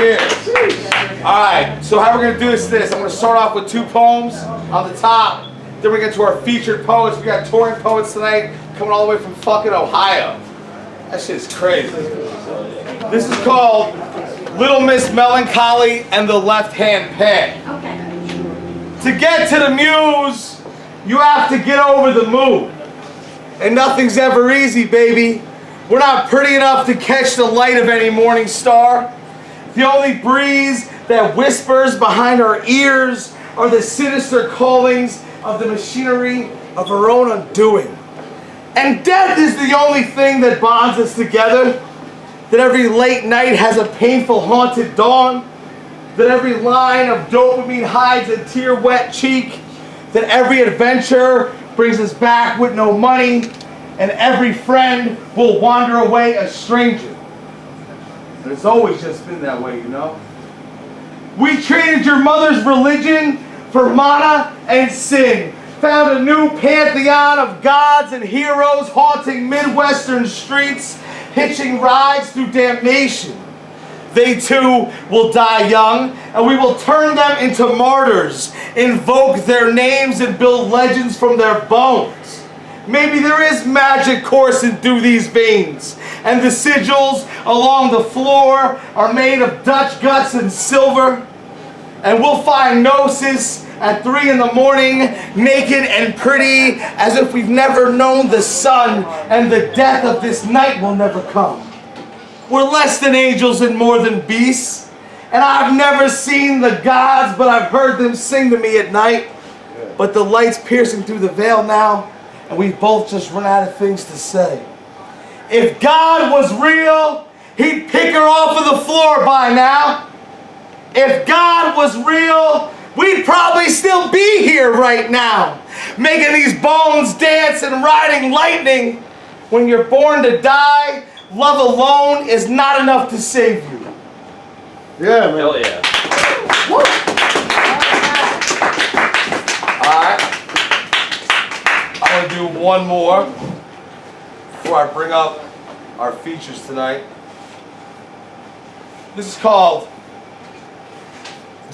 Cheers. Alright, so how we're going to do is this. I'm going to start off with 2 poems on the top. Then we get to our featured poets. We got touring poets tonight coming all the way from fucking Ohio. That shit's crazy. This is called Little Miss Melancholy and the Left Hand Pen. Okay. To get to the muse, you have to get over the moon. And nothing's ever easy, baby. We're not pretty enough to catch the light of any morning star. The only breeze that whispers behind our ears are the sinister callings of the machinery of our own undoing. And death is the only thing that bonds us together. That every late night has a painful haunted dawn. That every line of dopamine hides a tear-wet cheek. That every adventure brings us back with no money. And every friend will wander away a stranger. And it's always just been that way, you know. We traded your mother's religion for mana and sin. Found a new pantheon of gods and heroes haunting Midwestern streets, hitching rides through damnation. They too will die young, and we will turn them into martyrs, invoke their names and build legends from their bones. Maybe there is magic coursing through these veins, and the sigils along the floor are made of Dutch guts and silver. And we'll find Gnosis at 3 in the morning, naked and pretty, as if we've never known the sun, and the death of this night will never come. We're less than angels and more than beasts, and I've never seen the gods, but I've heard them sing to me at night. But the light's piercing through the veil now, and we've both just run out of things to say. If God was real, he'd pick her off of the floor by now. If God was real, we'd probably still be here right now, making these bones dance and riding lightning. When you're born to die, love alone is not enough to save you. Yeah, man. Hell yeah. Alright. I'm going to do one more before I bring up our features tonight. This is called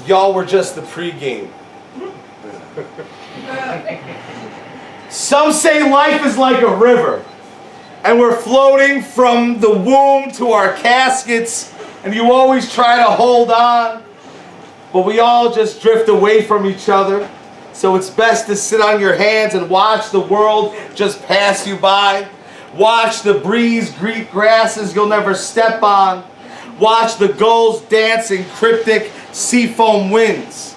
Y'all Were Just the Pregame. Some say life is like a river, and we're floating from the womb to our caskets, and you always try to hold on, but we all just drift away from each other. So it's best to sit on your hands and watch the world just pass you by. Watch the breeze greet grasses you'll never step on. Watch the gulls dance in cryptic seafoam winds.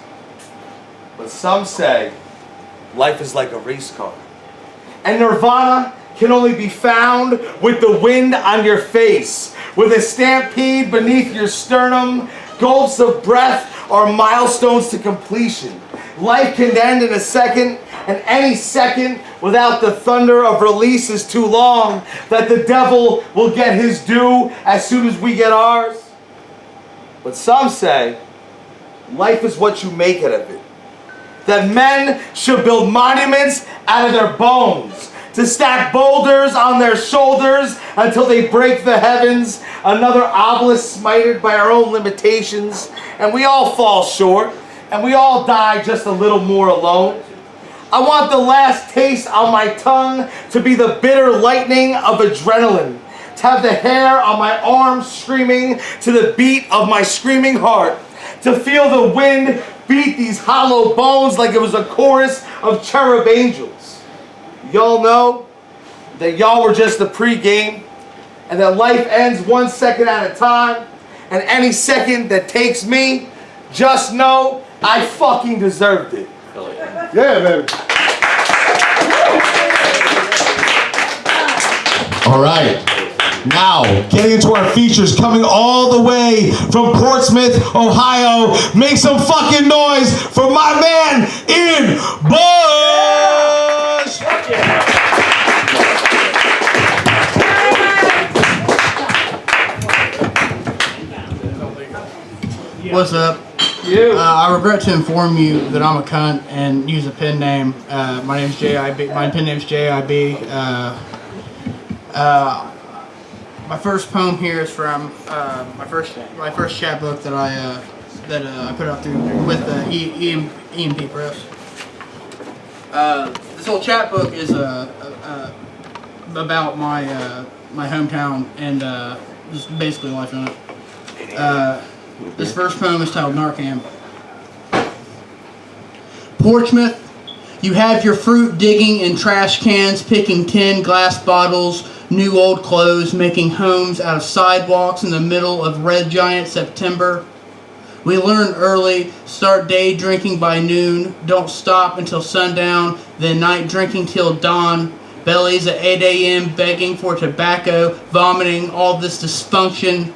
But some say life is like a race car, and nirvana can only be found with the wind on your face, with a stampede beneath your sternum. Gulps of breath are milestones to completion. Life can end in a second, and any second without the thunder of release is too long, that the devil will get his due as soon as we get ours. But some say life is what you make it of it. That men should build monuments out of their bones, to stack boulders on their shoulders until they break the heavens, another obelisk smited by our own limitations, and we all fall short, and we all die just a little more alone. I want the last taste on my tongue to be the bitter lightning of adrenaline, to have the hair on my arms screaming to the beat of my screaming heart, to feel the wind beat these hollow bones like it was a chorus of cherub angels. Y'all know that y'all were just the pregame, and that life ends 1 second at a time, and any second that takes me, just know I fucking deserved it. Yeah, baby. All right. Now, getting into our features, coming all the way from Portsmouth, Ohio. Make some fucking noise for my man in Bush! What's up? I regret to inform you that I'm a cunt and use a pen name. My name's J.I.B. My pen name's J.I.B. My first poem here is from my first chapbook that I put out through with the EMP Press. This whole chapbook is about my hometown and just basically life in it. This first poem is titled Narcan. Portsmouth, you have your fruit digging in trash cans, picking tin, glass bottles, new old clothes, making homes out of sidewalks in the middle of red giant September. We learn early, start day drinking by noon, don't stop until sundown, then night drinking till dawn, bellies at 8 a.m. begging for tobacco, vomiting all this dysfunction,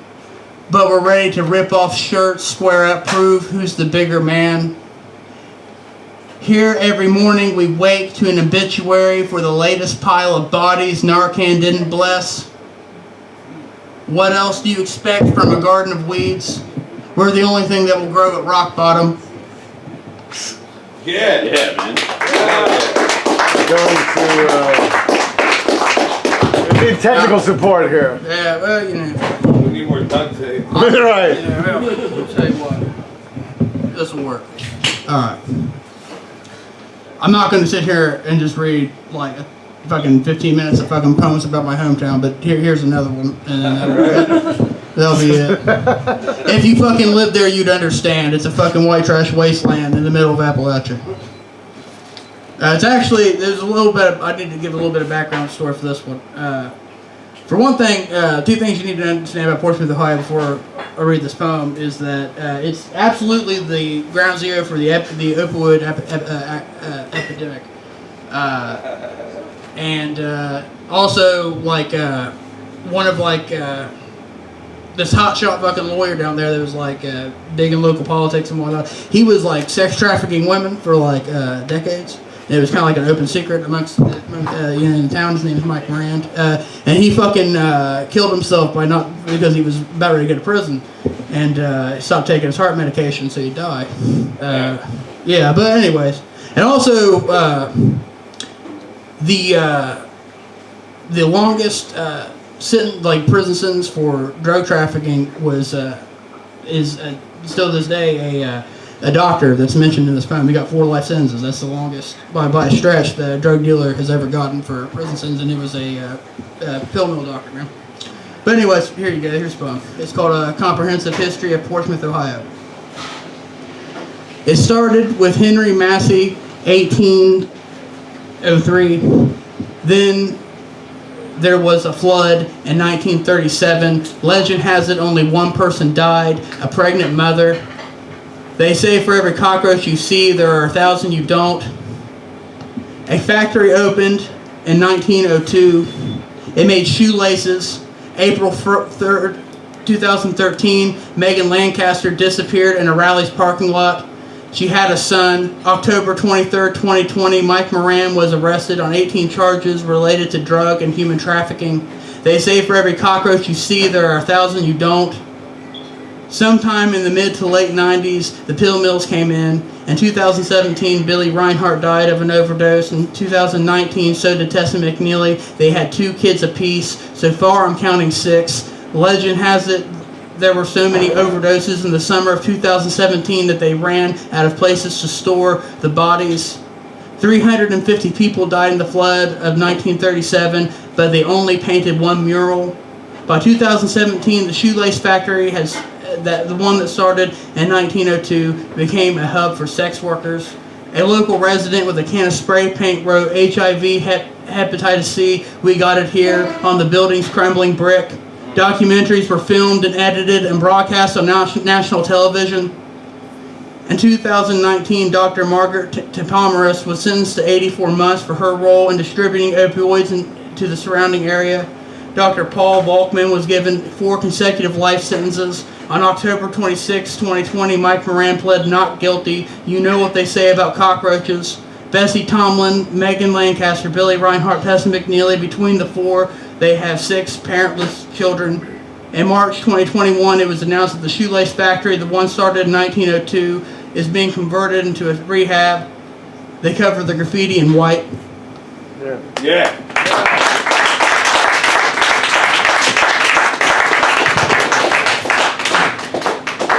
but we're ready to rip off shirts, square up, prove who's the bigger man. Here every morning we wake to an obituary for the latest pile of bodies Narcan didn't bless. What else do you expect from a garden of weeds? We're the only thing that will grow at rock bottom. Yeah. Yeah, man. We need technical support here. Yeah, well, you know. We need more duct tape. Right. Yeah, well, I'll tell you what. This will work. Alright. I'm not going to sit here and just read like fucking 15 minutes of fucking poems about my hometown, but here's another one. And then that'll be it. If you fucking lived there, you'd understand. It's a fucking white trash wasteland in the middle of Appalachia. It's actually, there's a little bit of, I need to give a little bit of background story for this one. For one thing, two things you need to understand about Portsmouth, Ohio before I read this poem is that it's absolutely the ground zero for the opioid epidemic. And also, like, one of, like, this hotshot fucking lawyer down there that was, like, big in local politics and whatnot, he was, like, sex trafficking women for, like, decades. It was kind of like an open secret amongst, in the town. His name is Mike Moran, and he fucking killed himself because he was about ready to go to prison, and stopped taking his heart medication, so he died. Yeah, but anyways, and also the longest prison sentence for drug trafficking is still this day a doctor that's mentioned in this poem. He got 4 life sentences. That's the longest, by a stretch, the drug dealer has ever gotten for a prison sentence, and it was a pill mill doctor, man. But anyways, here you go. Here's the poem. It's called A Comprehensive History of Portsmouth, Ohio. It started with Henry Massey, 1803. Then there was a flood in 1937. Legend has it only one person died, a pregnant mother. They say for every cockroach you see, there are 1,000 you don't. A factory opened in 1902. It made shoelaces. April 3rd, 2013, Megan Lancaster disappeared in a Rally's parking lot. She had a son. October 23rd, 2020, Mike Moran was arrested on 18 charges related to drug and human trafficking. They say for every cockroach you see, there are 1,000 you don't. Sometime in the mid to late 90s, the pill mills came in. In 2017, Billy Reinhart died of an overdose. In 2019, so did Tessa McNeely. They had 2 kids apiece. So far, I'm counting 6. Legend has it there were so many overdoses in the summer of 2017 that they ran out of places to store the bodies. 350 people died in the flood of 1937, but they only painted 1 mural. By 2017, the shoelace factory the one that started in 1902 became a hub for sex workers. A local resident with a can of spray paint wrote, "H.I.B, hepatitis C, we got it here on the building's crumbling brick." Documentaries were filmed and edited and broadcast on national television. In 2019, Dr. Margaret Tohm was sentenced to 84 months for her role in distributing opioids to the surrounding area. Dr. Paul Volkman was given 4 consecutive life sentences. On October 26, 2020, Mike Moran pled not guilty. You know what they say about cockroaches. Bessie Tomlin, Megan Lancaster, Billy Reinhart, Tessa McNeely, between the 4, they have 6 parentless children. In March 2021, it was announced that the shoelace factory, the one started in 1902, is being converted into a rehab. They cover the graffiti in white.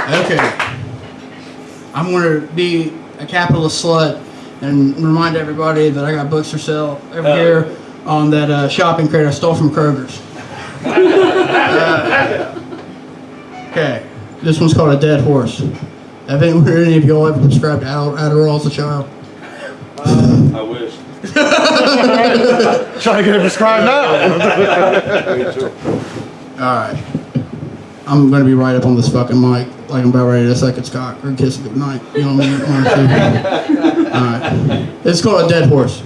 Okay. I'm going to be a capitalist slut and remind everybody that I got books for sale over here on that shopping crate I stole from Kroger's. Okay. This one's called A Dead Horse. Have any of y'all ever prescribed Adderall as a child? I wish. Trying to get it prescribed now. Alright. I'm going to be right up on this fucking mic like I'm about ready to suck its cock or kiss it goodnight. You know what I mean? Alright. It's called A Dead Horse.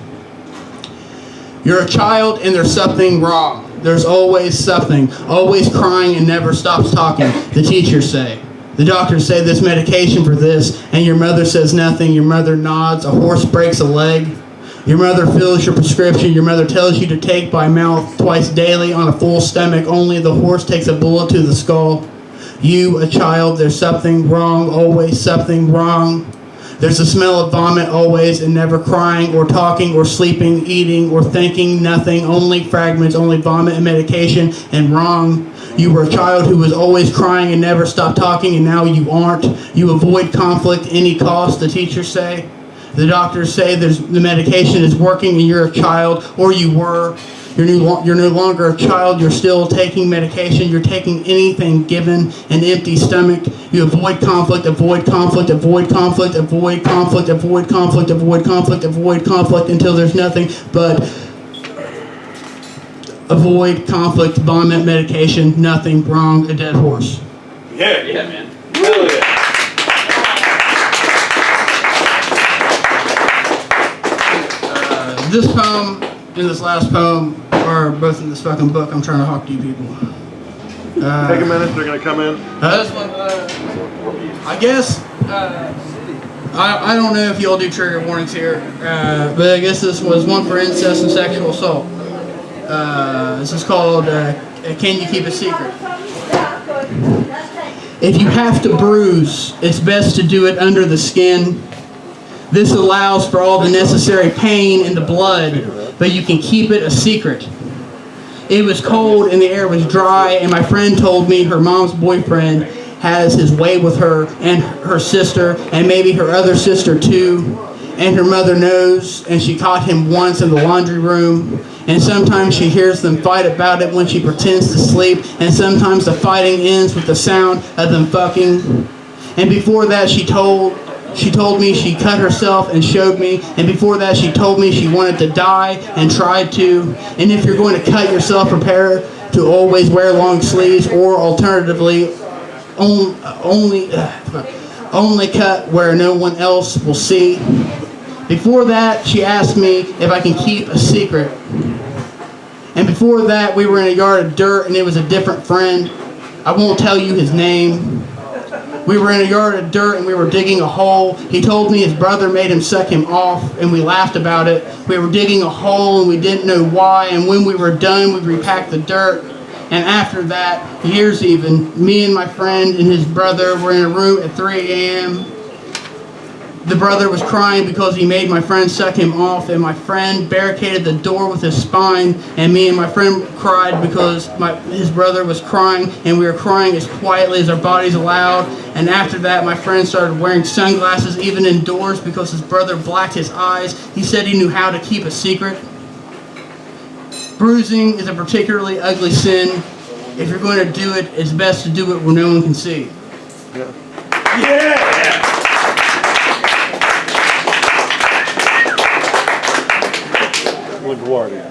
You're a child and there's something wrong. There's always something. Always crying and never stops talking. The teachers say. The doctors say there's medication for this, and your mother says nothing. Your mother nods. A horse breaks a leg. Your mother fills your prescription. Your mother tells you to take by mouth twice daily on a full stomach. Only the horse takes a bullet to the skull. You, a child, there's something wrong. Always something wrong. There's a smell of vomit always and never crying or talking or sleeping, eating or thinking, nothing, only fragments, only vomit and medication and wrong. You were a child who was always crying and never stopped talking, and now you aren't. You avoid conflict any cost, the teachers say. The doctors say the medication is working and you're a child, or you were. You're no longer a child. You're still taking medication. You're taking anything given an empty stomach. You avoid conflict, avoid conflict, avoid conflict, avoid conflict, avoid conflict, avoid conflict, avoid conflict until there's nothing but avoid conflict, vomit, medication, nothing wrong, a dead horse. Yeah, man. Hell yeah. This poem and this last poem are both in this fucking book. I'm trying to talk to you people. Take a minute, they're gonna come in. This one, I guess, I don't know if y'all do trigger warnings here, but I guess this was one for incest and sexual assault. This is called, Can You Keep a Secret? If you have to bruise, it's best to do it under the skin. This allows for all the necessary pain in the blood, but you can keep it a secret. It was cold and the air was dry, and my friend told me her mom's boyfriend has his way with her and her sister, and maybe her other sister too. And her mother knows, and she caught him once in the laundry room. And sometimes she hears them fight about it when she pretends to sleep, and sometimes the fighting ends with the sound of them fucking. And before that she told me she cut herself and showed me, and before that she told me she wanted to die and tried to. And if you're going to cut yourself, prepare to always wear long sleeves, or alternatively only cut where no one else will see. Before that she asked me if I can keep a secret. And before that we were in a yard of dirt and it was a different friend. I won't tell you his name. We were in a yard of dirt and we were digging a hole. He told me his brother made him suck him off, and we laughed about it. We were digging a hole and we didn't know why, and when we were done we repacked the dirt. And after that, years even, me and my friend and his brother were in a room at 3 a.m. The brother was crying because he made my friend suck him off, and my friend barricaded the door with his spine, and me and my friend cried because his brother was crying, and we were crying as quietly as our bodies allowed. And after that, my friend started wearing sunglasses even indoors because his brother blacked his eyes. He said he knew how to keep a secret. Bruising is a particularly ugly sin. If you're going to do it, it's best to do it where no one can see. Yeah!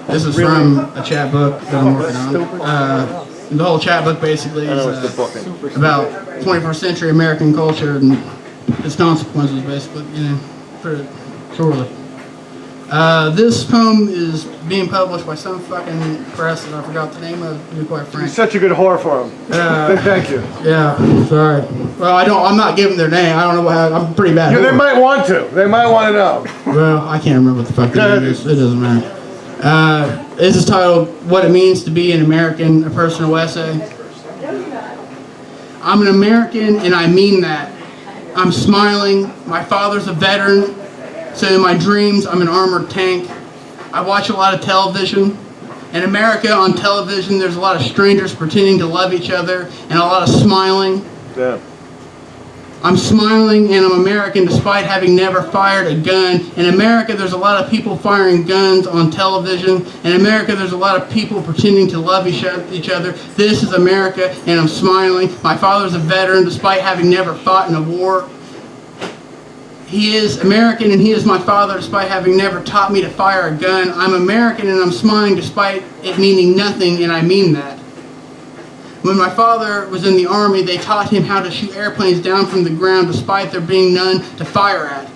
This is from a chapbook that I'm working on. The whole chapbook basically is about 21st century American culture and its consequences, basically, put it shortly. This poem is being published by some fucking press that I forgot the name of, to be quite frank. You're such a good whore for him. Thank you. Yeah, sorry. Well, I'm not giving their name. I don't know I'm pretty bad. They might want to. They might want to know. Well, I can't remember what the fuck the name is. It doesn't matter. This is titled, What It Means to Be an American, a Personal Essay. I'm an American and I mean that. I'm smiling. My father's a veteran, so in my dreams I'm an armored tank. I watch a lot of television. In America on television there's a lot of strangers pretending to love each other and a lot of smiling. Yeah. I'm smiling and I'm American despite having never fired a gun. In America, there's a lot of people firing guns on television. In America, there's a lot of people pretending to love each other. This is America, and I'm smiling. My father's a veteran despite having never fought in a war. He is American and he is my father despite having never taught me to fire a gun. I'm American and I'm smiling despite it meaning nothing, and I mean that. When my father was in the Army, they taught him how to shoot airplanes down from the ground despite there being none to fire at.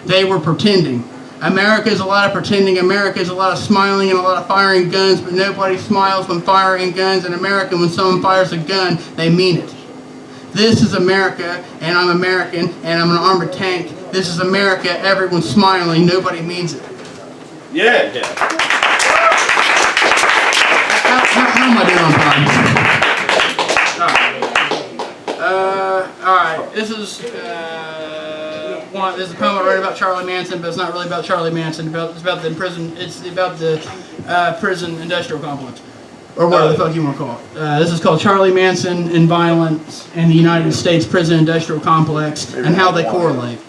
They were pretending. America is a lot of pretending. America is a lot of smiling and a lot of firing guns, but nobody smiles when firing guns. In America, when someone fires a gun, they mean it. This is America, and I'm American, and I'm an armored tank. This is America, everyone's smiling, nobody means it. Yeah. How am I doing on time? Alright, this is a poem I wrote about Charlie Manson, but it's not really about Charlie Manson. It's about the prison industrial complex, or whatever the fuck you want to call it. This is called Charlie Manson and Violence in the United States Prison Industrial Complex and How They Correlate.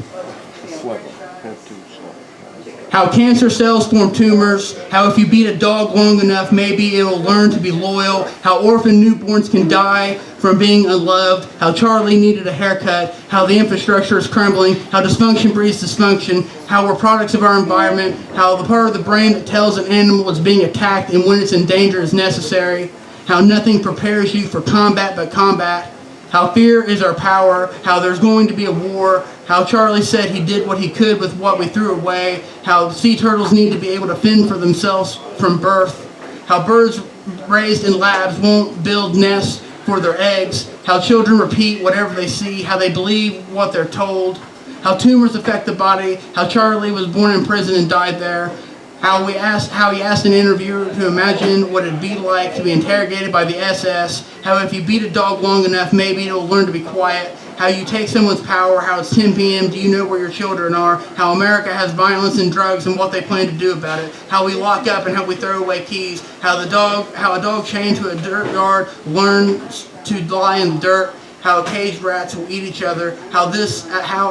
How cancer cells form tumors, how if you beat a dog long enough, maybe it will learn to be loyal, how orphan newborns can die from being unloved, how Charlie needed a haircut, how the infrastructure is crumbling, how dysfunction breeds dysfunction, how we're products of our environment, how the part of the brain that tells an animal is being attacked and when it's in danger is necessary, how nothing prepares you for combat but combat, how fear is our power, how there's going to be a war, how Charlie said he did what he could with what we threw away, how sea turtles need to be able to fend for themselves from birth, how birds raised in labs won't build nests for their eggs, how children repeat whatever they see, how they believe what they're told, how tumors affect the body, how Charlie was born in prison and died there, how he asked an interviewer to imagine what it'd be like to be interrogated by the SS, how if you beat a dog long enough, maybe it'll learn to be quiet, how you take someone's power, how it's 10 p.m., do you know where your children are, how America has violence and drugs and what they plan to do about it, how we lock up and how we throw away keys, how a dog chained to a dirt yard learns to lie in the dirt, how caged rats will eat each other, how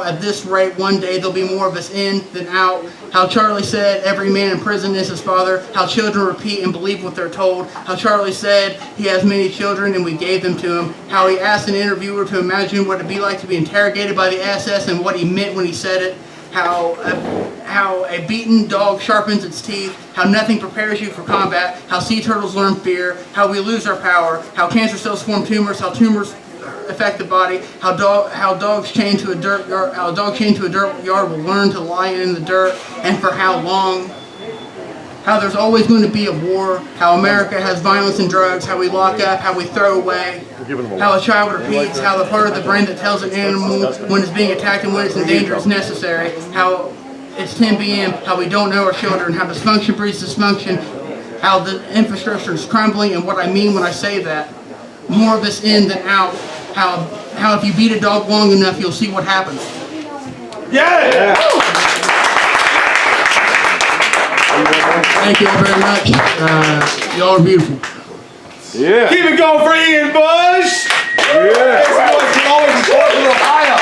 at this rate one day there'll be more of us in than out, how Charlie said every man in prison is his father, how children repeat and believe what they're told, how Charlie said he has many children and we gave them to him, how he asked an interviewer to imagine what it'd be like to be interrogated by the SS and what he meant when he said it, how a beaten dog sharpens its teeth, how nothing prepares you for combat, how sea turtles learn fear, how we lose our power, how cancer cells form tumors, how tumors affect the body, how dogs chained to a dirt yard will learn to lie in the dirt, and for how long, how there's always going to be a war, how America has violence and drugs, how we lock up, how we throw away, how a child repeats, how the part of the brain that tells an animal when it's being attacked and when it's in danger is necessary, how it's 10 p.m., how we don't know our children, how dysfunction breeds dysfunction, how the infrastructure is crumbling, and what I mean when I say that. More of us in than out. How if you beat a dog long enough, you'll see what happens. Yeah! Thank you all very much. Y'all are beautiful. Yeah. Keep it going for Ian Bush! Yeah. This boy's from always in Portsmouth, Ohio.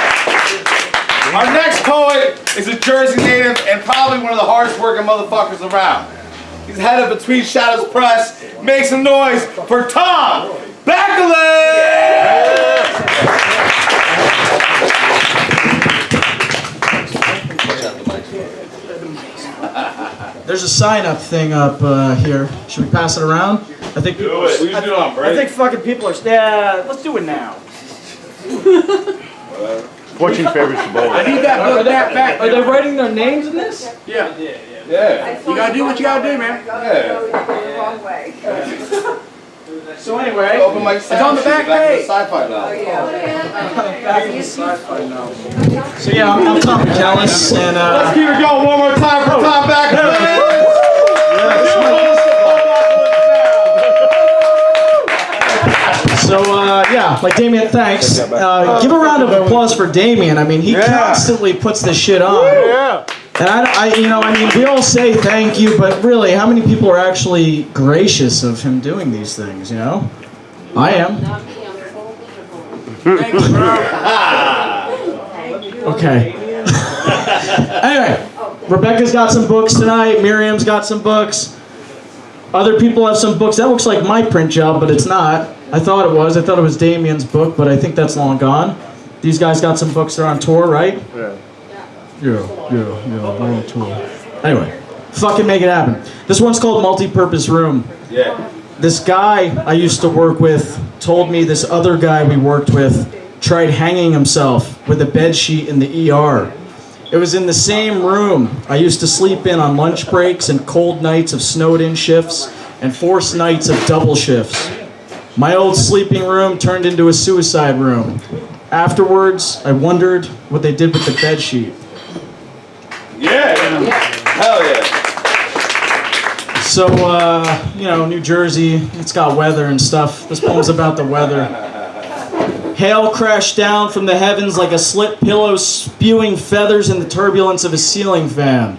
Our next poet is a Jersey native and probably one of the hardest working motherfuckers around. He's head of Between Shadows Press. Make some noise for Tohm! Bakelas! There's a sign-up thing up here. Should we pass it around? I think Do it. We can do it on break. I think fucking people are. Yeah, let's do it now. What you favors the bowl? I need that book back. Are they writing their names in this? Yeah. Yeah. You gotta do what you gotta do, man. Yeah. So anyway, Open mic it's on the back page. Sci-fi now. so. Yeah, I'm Tom Bakelas, and Let's keep it going one more time for Tohm Bakelas. so yeah, like Damian, thanks. Give a round of applause for Damian. I mean, he constantly puts this shit on. Yeah. And I mean, we all say thank you, but really, how many people are actually gracious of him doing these things, you know? I am. Thank you, bro. Okay. Anyway, Rebecca's got some books tonight. Miriam's got some books. Other people have some books. That looks like my print job, but it's not. I thought it was. I thought it was Damian's book, but I think that's long gone. These guys got some books. They're on tour, right? Yeah, they're on tour. Anyway, fucking make it happen. This one's called Multi-Purpose Room. Yeah. This guy I used to work with told me this other guy we worked with tried hanging himself with a bed sheet in the ER. It was in the same room I used to sleep in on lunch breaks and cold nights of snowed-in shifts and forced nights of double shifts. My old sleeping room turned into a suicide room. Afterwards, I wondered what they did with the bed sheet. Yeah. Hell yeah. So, New Jersey, it's got weather and stuff. This poem's about the weather. Hail crashed down from the heavens like a slit pillow spewing feathers in the turbulence of a ceiling fan.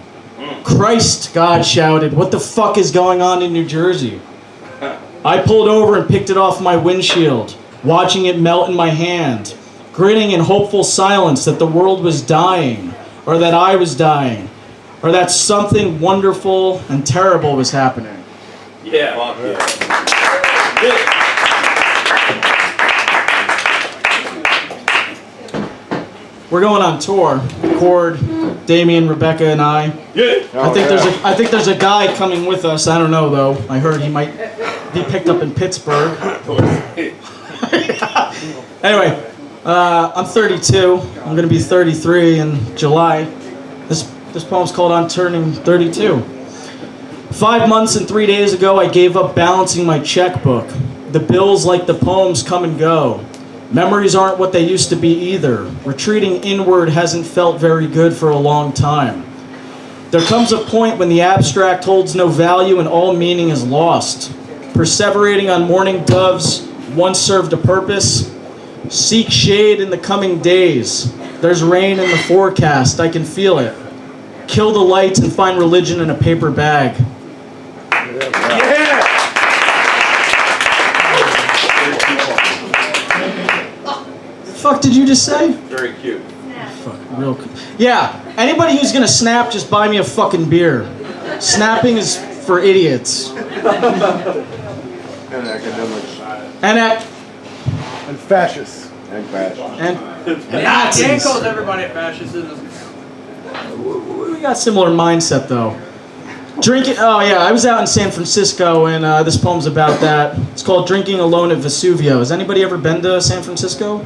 Christ, God shouted, what the fuck is going on in New Jersey? I pulled over and picked it off my windshield, watching it melt in my hand, grinning in hopeful silence that the world was dying, or that I was dying, or that something wonderful and terrible was happening. Yeah. Fuck yeah. We're going on tour. Cord, Damian, Rebecca, and I. Yeah. I think there's a guy coming with us. I don't know though. I heard he might be picked up in Pittsburgh. Anyway, I'm 32. I'm gonna be 33 in July. This poem's called "I'm Turning 32." 5 months and 3 days ago, I gave up balancing my checkbook. The bills, like the poems, come and go. Memories aren't what they used to be either. Retreating inward hasn't felt very good for a long time. There comes a point when the abstract holds no value and all meaning is lost. Perseverating on morning doves once served a purpose. Seek shade in the coming days. There's rain in the forecast, I can feel it. Kill the lights and find religion in a paper bag. Yeah. Fuck did you just say? Very cute. Fuck, real cool. Yeah, anybody who's gonna snap, just buy me a fucking beer. Snapping is for idiots. And academics. And fascists. And fascists. and Dan Nazis. calls everybody a fascist. We got similar mindset though. Drinking. Oh yeah, I was out in San Francisco, and this poem's about that. It's called "Drinking Alone at Vesuvio." Has anybody ever been to San Francisco?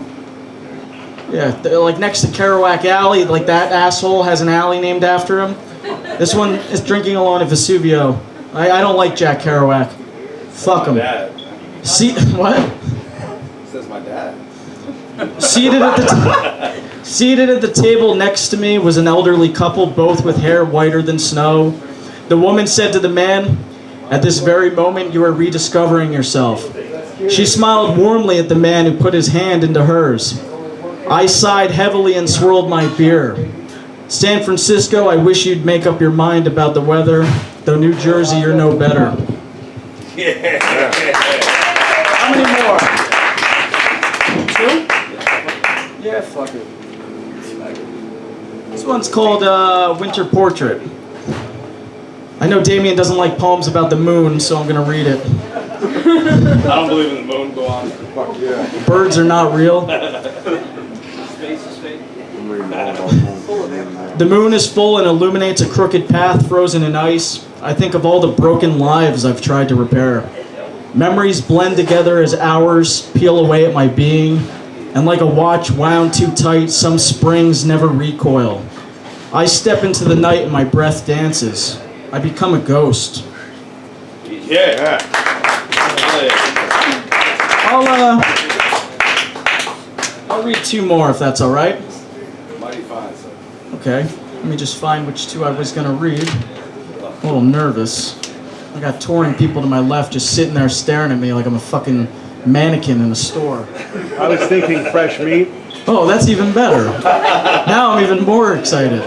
Yeah, like next to Kerouac Alley, like that asshole has an alley named after him. This one is "Drinking Alone at Vesuvio." I don't like Jack Kerouac. Fuck him. Dad. See what? Says my dad. Seated at the table next to me was an elderly couple, both with hair whiter than snow. The woman said to the man, "At this very moment, you are rediscovering yourself." She smiled warmly at the man who put his hand into hers. I sighed heavily and swirled my beer. San Francisco, I wish you'd make up your mind about the weather, though New Jersey, you're no better. Yeah. How many more? 2? Yeah, fuck it. This one's called Winter Portrait. I know Damian doesn't like poems about the moon, so I'm gonna read it. I don't believe in the moon. Go on. Fuck yeah. Birds are not real. Space is fake. I'm reading all about homes. The moon is full and illuminates a crooked path frozen in ice. I think of all the broken lives I've tried to repair. Memories blend together as hours peel away at my being, and like a watch wound too tight, some springs never recoil. I step into the night and my breath dances. I become a ghost. Yeah. I'll read 2 more if that's all right. Mighty fine, sir. Okay, let me just find which 2 I was gonna read. A little nervous. I got touring people to my left just sitting there staring at me like I'm a fucking mannequin in a store. I was thinking fresh meat. Oh, that's even better. Now I'm even more excited.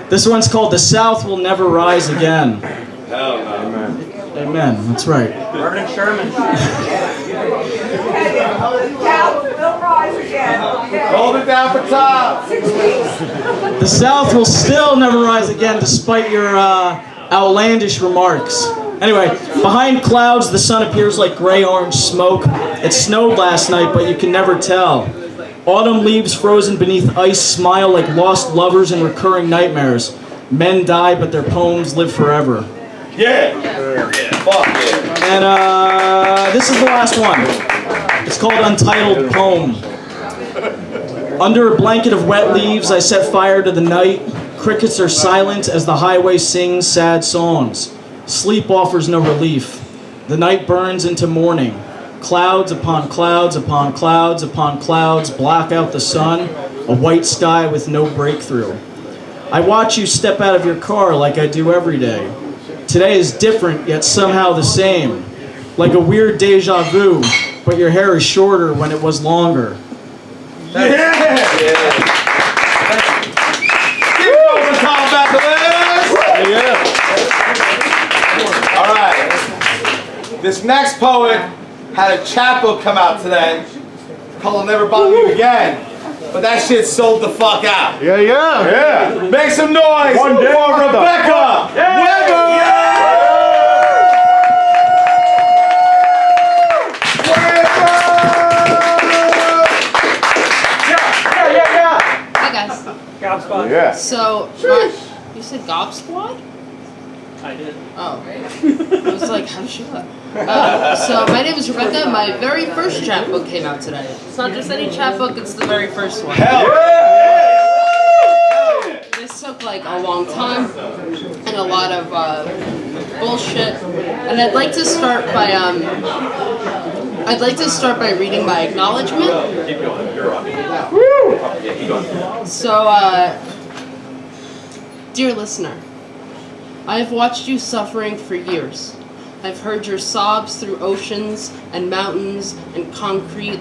This one's called "The South Will Never Rise Again." Hell no. Amen. Amen, that's right. Vernon Sherman. South will rise again. Hold it down for top. The South will still never rise again despite your outlandish remarks. Anyway, behind clouds, the sun appears like gray-orange smoke. It snowed last night, but you can never tell. Autumn leaves frozen beneath ice smile like lost lovers in recurring nightmares. Men die, but their poems live forever. Yeah. Fuck yeah. And this is the last one. It's called Untitled Poem. Under a blanket of wet leaves, I set fire to the night. Crickets are silent as the highway sings sad songs. Sleep offers no relief. The night burns into morning. Clouds upon clouds upon clouds upon clouds block out the sun. A white sky with no breakthrough. I watch you step out of your car like I do every day. Today is different, yet somehow the same. Like a weird deja vu, but your hair is shorter when it was longer. Yeah. Keep going, Tohm Bakelas. Yeah. All right. This next poet had a chapbook come out today called "I'll Never Bother You Again," but that shit sold the fuck out. Yeah. Yeah. Make some noise One day, for what the Rebecca Weber. Hi guys. Yeah. So, you said Gob Squad? I did. Oh. I was like, how did she know that? So, my name is Rebecca. My very first chapbook came out today. It's not just any chapbook, it's the very first one. Hell yeah. This took like a long time and a lot of bullshit. And I'd like to start by reading my acknowledgement. So, dear listener, I have watched you suffering for years. I've heard your sobs through oceans and mountains and concrete.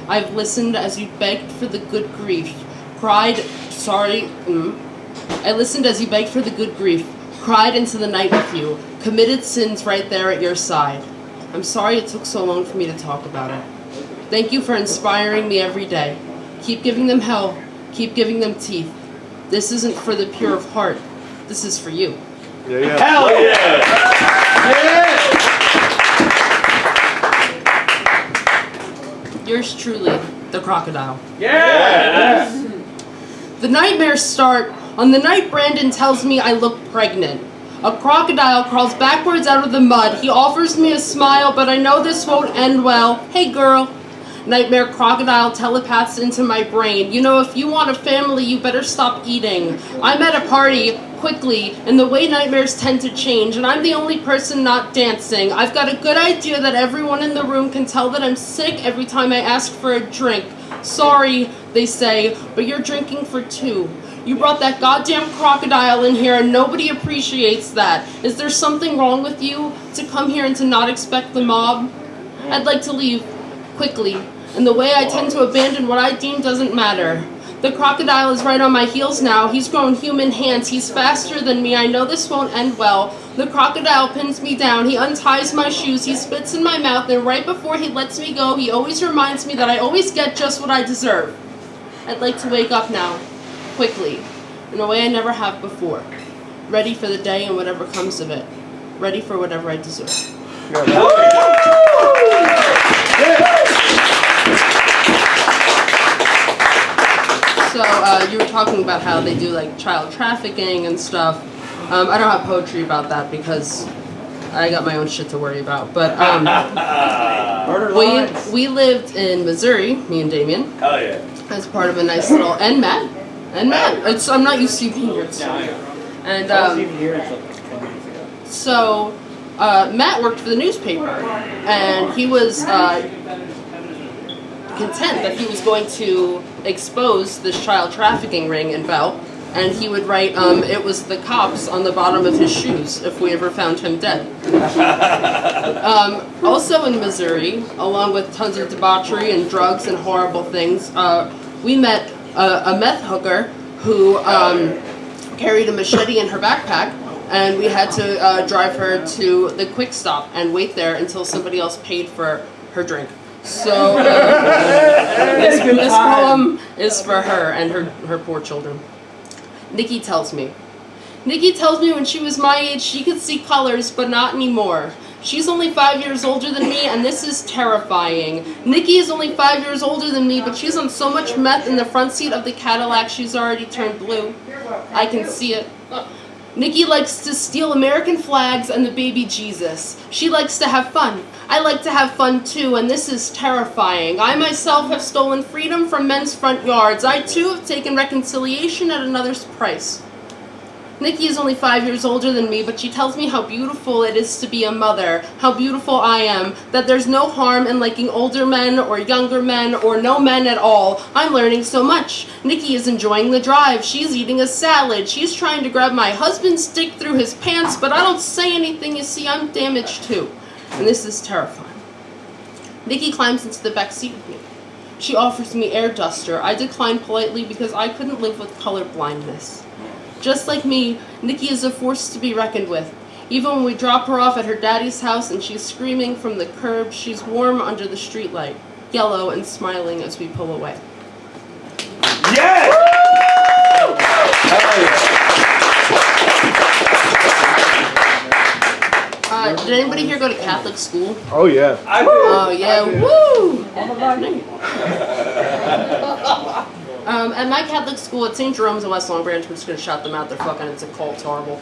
I've listened as you begged for the good grief, cried for the good grief, cried into the night with you, committed sins right there at your side. I'm sorry it took so long for me to talk about it. Thank you for inspiring me every day. Keep giving them hell. Keep giving them teeth. This isn't for the pure of heart. This is for you. Yeah. Hell yeah. Yours truly, the crocodile. Yeah. The nightmares start on the night Brandon tells me I look pregnant. A crocodile crawls backwards out of the mud. He offers me a smile, but I know this won't end well. Hey girl. Nightmare crocodile telepaths into my brain. You know, if you want a family, you better stop eating. I'm at a party, quickly, and the way nightmares tend to change, and I'm the only person not dancing. I've got a good idea that everyone in the room can tell that I'm sick every time I ask for a drink. Sorry, they say, but you're drinking for two. You brought that goddamn crocodile in here and nobody appreciates that. Is there something wrong with you to come here and to not expect the mob? I'd like to leave, quickly, and the way I tend to abandon what I deem doesn't matter. The crocodile is right on my heels now. He's grown human hands. He's faster than me. I know this won't end well. The crocodile pins me down. He unties my shoes. He spits in my mouth, and right before he lets me go, he always reminds me that I always get just what I deserve. I'd like to wake up now, quickly, in a way I never have before. Ready for the day and whatever comes of it. Ready for whatever I deserve. So, you were talking about how they do, like, child trafficking and stuff. I don't have poetry about that because I got my own shit to worry about. But, we lived in Missouri, me and Damian. Hell yeah. As part of a nice little, and Matt. I'm not used to being here. And, so, Matt worked for the newspaper, and he was, content that he was going to expose this child trafficking ring in Bell, and he would write, it was the cops on the bottom of his shoes if we ever found him dead. Also in Missouri, along with tons of debauchery and drugs and horrible things, we met a meth hooker who carried a machete in her backpack, and we had to drive her to the Quick Stop and wait there until somebody else paid for her drink. So this poem is for her and her poor children. Nikki tells me. Nikki tells me when she was my age she could see colors, but not anymore. She's only 5 years older than me, and this is terrifying. Nikki is only 5 years older than me, but she's on so much meth in the front seat of the Cadillac she's already turned blue. I can see it. Nikki likes to steal American flags and the baby Jesus. She likes to have fun. I like to have fun too, and this is terrifying. I myself have stolen freedom from men's front yards. I too have taken reconciliation at another's price. Nikki is only 5 years older than me, but she tells me how beautiful it is to be a mother, how beautiful I am, that there's no harm in liking older men or younger men or no men at all. I'm learning so much. Nikki is enjoying the drive. She's eating a salad. She's trying to grab my husband's dick through his pants, but I don't say anything. You see, I'm damaged too. And this is terrifying. Nikki climbs into the back seat with me. She offers me air duster. I decline politely because I couldn't live with color blindness. Just like me, Nikki is a force to be reckoned with. Even when we drop her off at her daddy's house and she's screaming from the curb, she's warm under the streetlight, yellow and smiling as we pull away. Yes! Did anybody here go to Catholic school? Oh, yeah. Oh, yeah, woo! At my Catholic school at St. Jerome's in West Long Branch, we're just going to shout them out. They're fucking, it's a cult, it's horrible.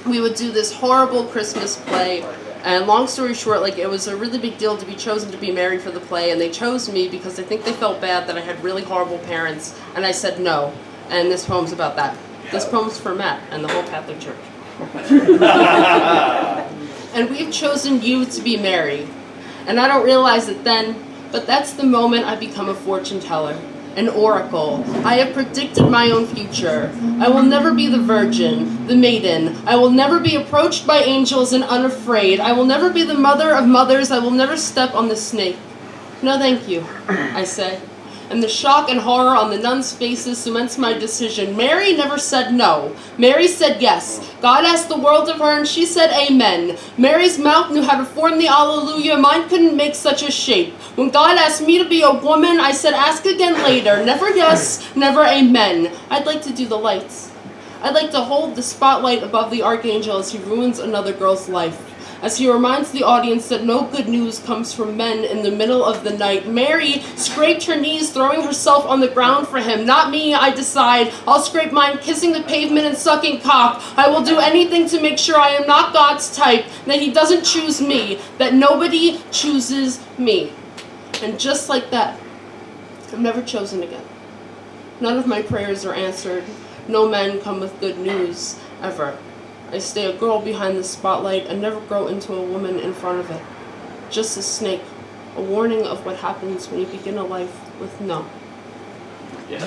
We would do this horrible Christmas play, and long story short, like, it was a really big deal to be chosen to be Mary for the play, and they chose me because I think they felt bad that I had really horrible parents, and I said no. And this poem's about that. This poem's for Matt and the whole Catholic Church. And we've chosen you to be Mary, and I don't realize it then, but that's the moment I become a fortune teller. An oracle. I have predicted my own future. I will never be the virgin, the maiden. I will never be approached by angels and unafraid. I will never be the mother of mothers. I will never step on the snake. No, thank you, I say. And the shock and horror on the nuns' faces cements my decision. Mary never said no. Mary said yes. God asked the world of her, and she said amen. Mary's mouth knew how to form the alleluia. Mine couldn't make such a shape. When God asked me to be a woman, I said ask again later. Never yes, never amen. I'd like to do the lights. I'd like to hold the spotlight above the archangel as he ruins another girl's life. As he reminds the audience that no good news comes from men in the middle of the night. Mary scraped her knees, throwing herself on the ground for him. Not me, I decide. I'll scrape mine, kissing the pavement and sucking cock. I will do anything to make sure I am not God's type, that he doesn't choose me, that nobody chooses me. And just like that, I'm never chosen again. None of my prayers are answered. No men come with good news, ever. I stay a girl behind the spotlight and never grow into a woman in front of it. Just a snake, a warning of what happens when you begin a life with no. Yeah!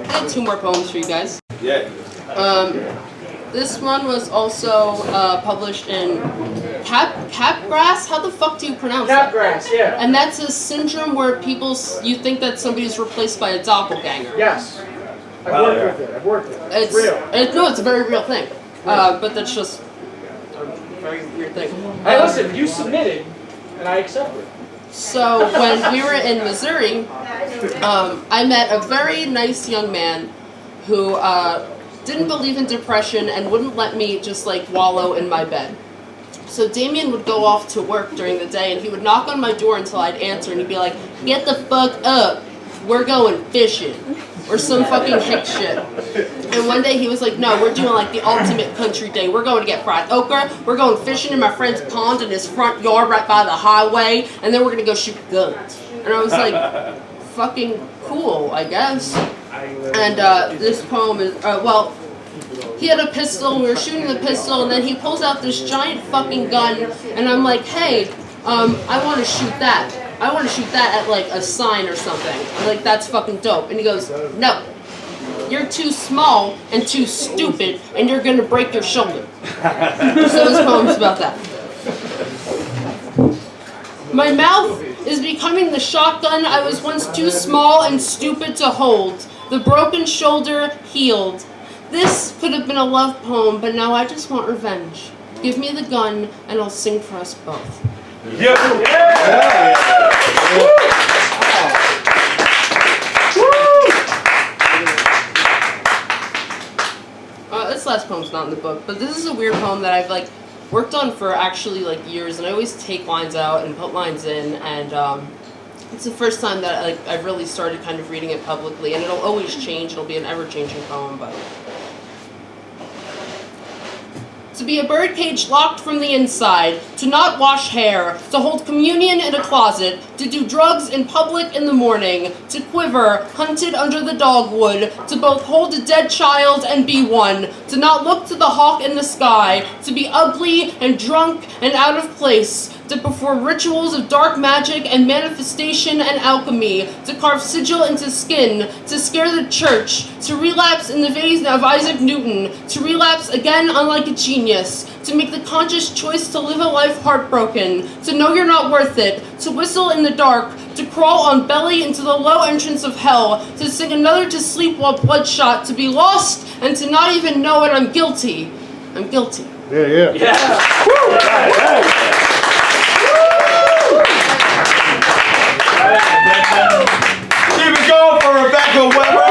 I had 2 more poems for you guys. Yeah. This one was also published in Capgrass. How the fuck do you pronounce that? Capgrass, yeah. And that's a syndrome where you think that somebody's replaced by a doppelganger. Yes. I've worked with it. It's real. No, it's a very real thing. But that's just a very weird thing. Hey, listen, you submitted, and I accepted. So when we were in Missouri, I met a very nice young man who didn't believe in depression and wouldn't let me just like wallow in my bed. So Damian would go off to work during the day and he would knock on my door until I'd answer and he'd be like, get the fuck up, we're going fishing. Or some fucking hick shit. And one day he was like, no, we're doing like the ultimate country day. We're going to get fried okra, we're going fishing in my friend's pond in his front yard right by the highway, and then we're gonna go shoot guns. And I was like, fucking cool, I guess. And this poem is, well, he had a pistol, we were shooting the pistol, and then he pulls out this giant fucking gun, and I'm like, hey, I want to shoot that. I want to shoot that at like a sign or something. I'm like, that's fucking dope. And he goes, no, you're too small and too stupid, and you're gonna break your shoulder. So this poem's about that. My mouth is becoming the shotgun I was once too small and stupid to hold. The broken shoulder healed. This could have been a love poem, but now I just want revenge. Give me the gun, and I'll sing for us both. This last poem's not in the book, but this is a weird poem that I've like worked on for actually like years, and I always take lines out and put lines in, and it's the first time that like I've really started kind of reading it publicly, and it'll always change. It'll be an ever-changing poem, but. To be a birdcage locked from the inside, to not wash hair, to hold communion in a closet, to do drugs in public in the morning, to quiver, hunted under the dogwood, to both hold a dead child and be one, to not look to the hawk in the sky, to be ugly and drunk and out of place, to perform rituals of dark magic and manifestation and alchemy, to carve sigil into skin, to scare the church, to relapse in the vein of Isaac Newton, to relapse again unlike a genius, to make the conscious choice to live a life heartbroken, to know you're not worth it, to whistle in the dark, to crawl on belly into the low entrance of hell, to sing another to sleep while bloodshot, to be lost and to not even know it. I'm guilty. I'm guilty. Yeah. Keep it going for Rebecca Weber.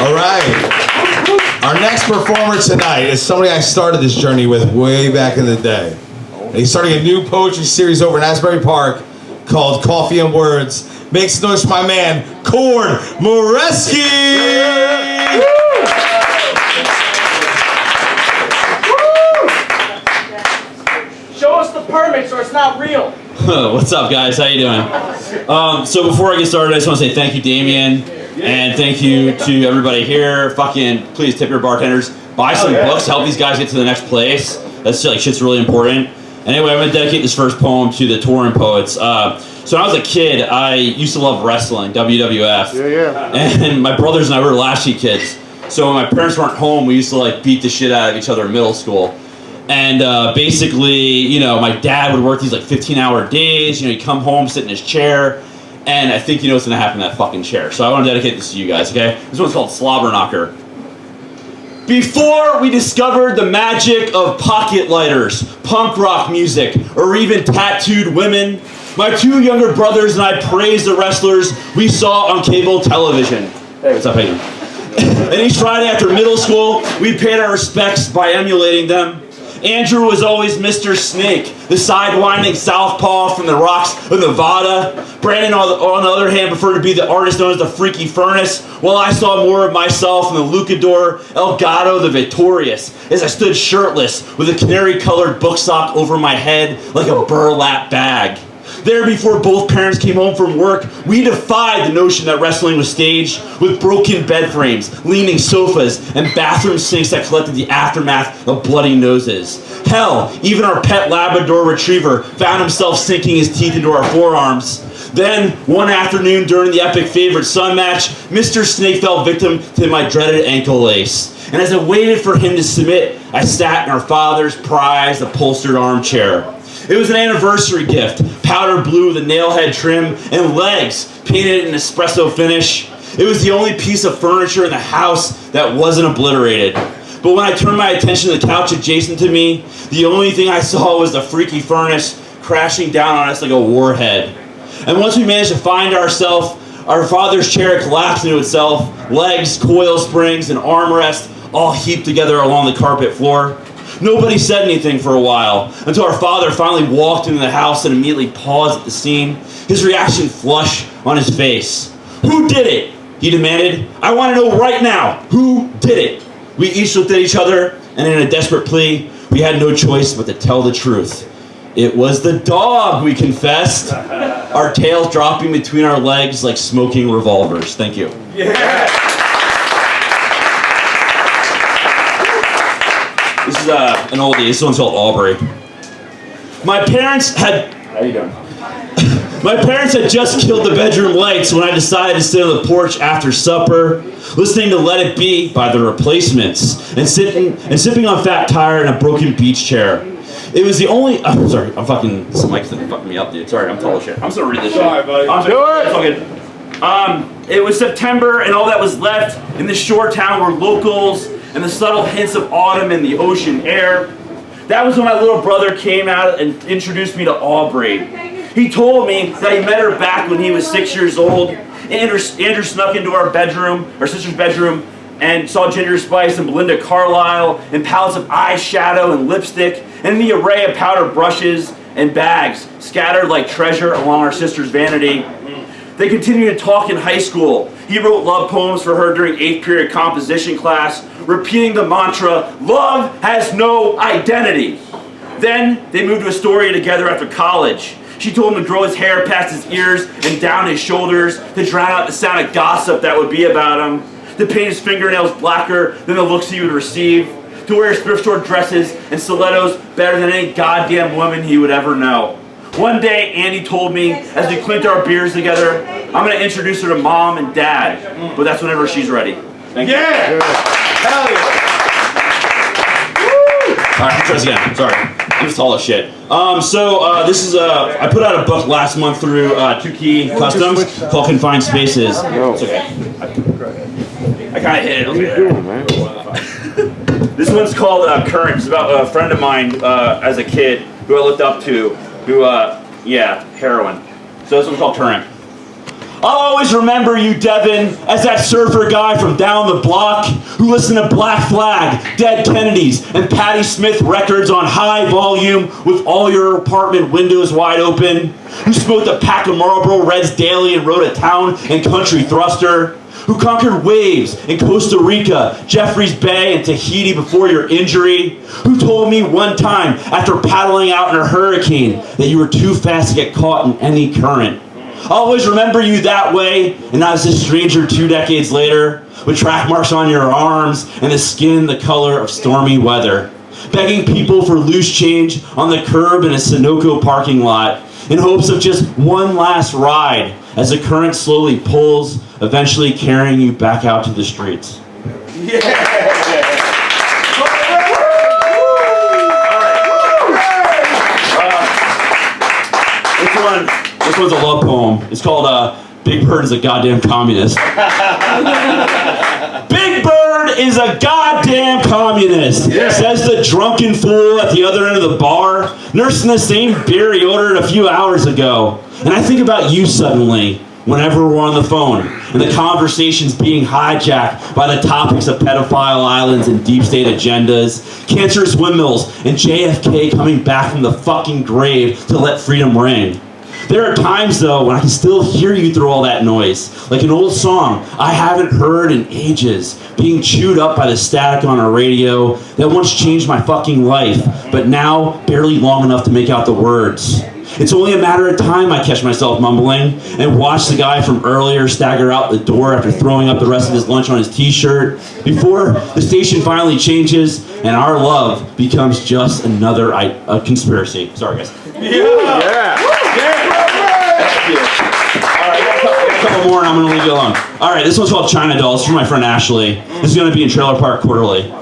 All right. Our next performer tonight is somebody I started this journey with way back in the day. He's starting a new poetry series over in Asbury Park called Coffee and Words. Makes noise for my man, Moreski. Show us the permits or it's not real. What's up, guys? How you doing? So before I get started, I just want to say thank you, Damian, and thank you to everybody here. Fucking please tip your bartenders. Buy some books. Help these guys get to the next place. That's like shit's really important. Anyway, I'm gonna dedicate this first poem to the touring poets. So when I was a kid, I used to love wrestling, WWF. And my brothers and I were latchkey kids. So when my parents weren't home, we used to like beat the shit out of each other in middle school. And basically, you know, my dad would work these like 15-hour days. You know, he'd come home, sit in his chair, and I think you know what's gonna happen in that fucking chair. So I want to dedicate this to you guys, okay? This one's called Slobber Knocker. Before we discovered the magic of pocket lighters, punk rock music, or even tattooed women, my two younger brothers and I praised the wrestlers we saw on cable television. Hey, what's up, how you doing? And each Friday after middle school, we paid our respects by emulating them. Andrew was always Mr. Snake, the sidewinding southpaw from the rocks of Nevada. Brandon, on the other hand, preferred to be the artist known as the Freaky Furnace, while I saw more of myself in the Luchador El Gato the Victorious, as I stood shirtless with a canary-colored book sock over my head like a burlap bag. There, before both parents came home from work, we defied the notion that wrestling was staged, with broken bed frames, leaning sofas, and bathroom sinks that collected the aftermath of bloody noses. Hell, even our pet Labrador retriever found himself sinking his teeth into our forearms. Then, one afternoon during the epic favorite son match, Mr. Snake fell victim to my dreaded ankle lace. And as I waited for him to submit, I sat in our father's prized upholstered armchair. It was an anniversary gift, powder blue with a nailhead trim and legs painted in espresso finish. It was the only piece of furniture in the house that wasn't obliterated. But when I turned my attention to the couch adjacent to me, the only thing I saw was the Freaky Furnace crashing down on us like a warhead. And once we managed to find ourselves, our father's chair collapsed into itself, legs, coil springs, and armrest all heaped together along the carpet floor. Nobody said anything for a while, until our father finally walked into the house and immediately paused at the scene, his reaction flush on his face. "Who did it?" he demanded. "I want to know right now, who did it?" We each looked at each other, and in a desperate plea, we had no choice but to tell the truth. It was the dog, we confessed, our tails dropping between our legs like smoking revolvers. Thank you. Yeah. This is an oldie. This one's called Aubrey. My parents had... How you doing? My parents had just killed the bedroom lights when I decided to sit on the porch after supper, listening to Let It Be by The Replacements, and sipping on Fat Tire in a broken beach chair. It was the only... I'm sorry. I'm fucking... This mic's fucking me up, dude. Sorry, I'm tall as shit. I'm just gonna read this shit. Sorry, buddy. Do it! Fucking... It was September, and all that was left in the shore town were locals and the subtle hints of autumn in the ocean air. That was when my little brother came out and introduced me to Aubrey. He told me that he met her back when he was 6 years old. Andrew snuck into our sister's bedroom, and saw Ginger Spice and Belinda Carlisle and pallets of eyeshadow and lipstick and the array of powder brushes and bags scattered like treasure along our sister's vanity. They continued to talk in high school. He wrote love poems for her during 8th period composition class, repeating the mantra, "Love has no identity." Then they moved to Astoria together after college. She told him to grow his hair past his ears and down his shoulders to drown out the sound of gossip that would be about him, to paint his fingernails blacker than the looks he would receive, to wear his thrift store dresses and stilettos better than any goddamn woman he would ever know. One day, Andy told me, as we clinked our beers together, I'm going to introduce her to Mom and Dad, but that's whenever she's ready. Thank you. Yeah! Hell yeah! All right, try this again. Sorry. I'm just all this shit. This is I put out a book last month through 2 Key Customs called Confined Spaces. It's okay. I kind of hit it. This one's called Current. It's about a friend of mine as a kid who I looked up to, heroin. So this one's called Current. I'll always remember you, Devin, as that surfer guy from down the block who listened to Black Flag, Dead Kennedys, and Patti Smith records on high volume with all your apartment windows wide open, who smoked a pack of Marlboro Reds daily and rode a town and country thruster, who conquered waves in Costa Rica, Jeffreys Bay, and Tahiti before your injury, who told me one time after paddling out in a hurricane that you were too fast to get caught in any current. I'll always remember you that way, and not as a stranger 2 decades later, with track marks on your arms and the skin the color of stormy weather, begging people for loose change on the curb in a Sunoco parking lot, in hopes of just one last ride as the current slowly pulls, eventually carrying you back out to the streets. This one's a love poem. It's called Big Bird is a Goddamn Communist. Big Bird is a goddamn communist, says the drunken fool at the other end of the bar, nursing the same beer he ordered a few hours ago. And I think about you suddenly, whenever we're on the phone, and the conversation's being hijacked by the topics of pedophile islands and deep state agendas, cancerous windmills, and JFK coming back from the fucking grave to let freedom ring. There are times, though, when I can still hear you through all that noise, like an old song I haven't heard in ages, being chewed up by the static on a radio that once changed my fucking life, but now barely long enough to make out the words. It's only a matter of time I catch myself mumbling and watch the guy from earlier stagger out the door after throwing up the rest of his lunch on his t-shirt, before the station finally changes and our love becomes just another conspiracy. Sorry, guys. Thank you. All right, I got a couple more and I'm going to leave you alone. All right, this one's called China Doll. It's from my friend Ashley. This is going to be in Trailer Park Quarterly.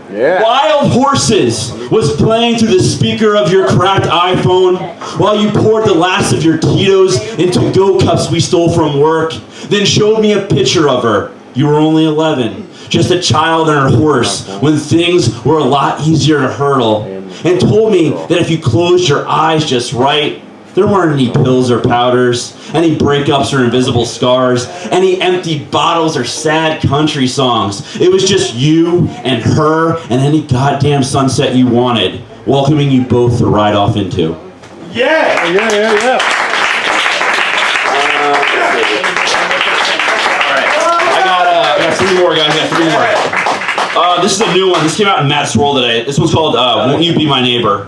Wild Horses was playing through the speaker of your cracked iPhone while you poured the last of your Tito's into go cups we stole from work, then showed me a picture of her. You were only 11, just a child and her horse when things were a lot easier to hurdle, and told me that if you closed your eyes just right, there weren't any pills or powders, any breakups or invisible scars, any empty bottles or sad country songs. It was just you and her and any goddamn sunset you wanted, welcoming you both to ride off into. Yeah! I got 3 more, guys. I got 3 more. This is a new one. This came out in Matt's World today. This one's called Won't You Be My Neighbor?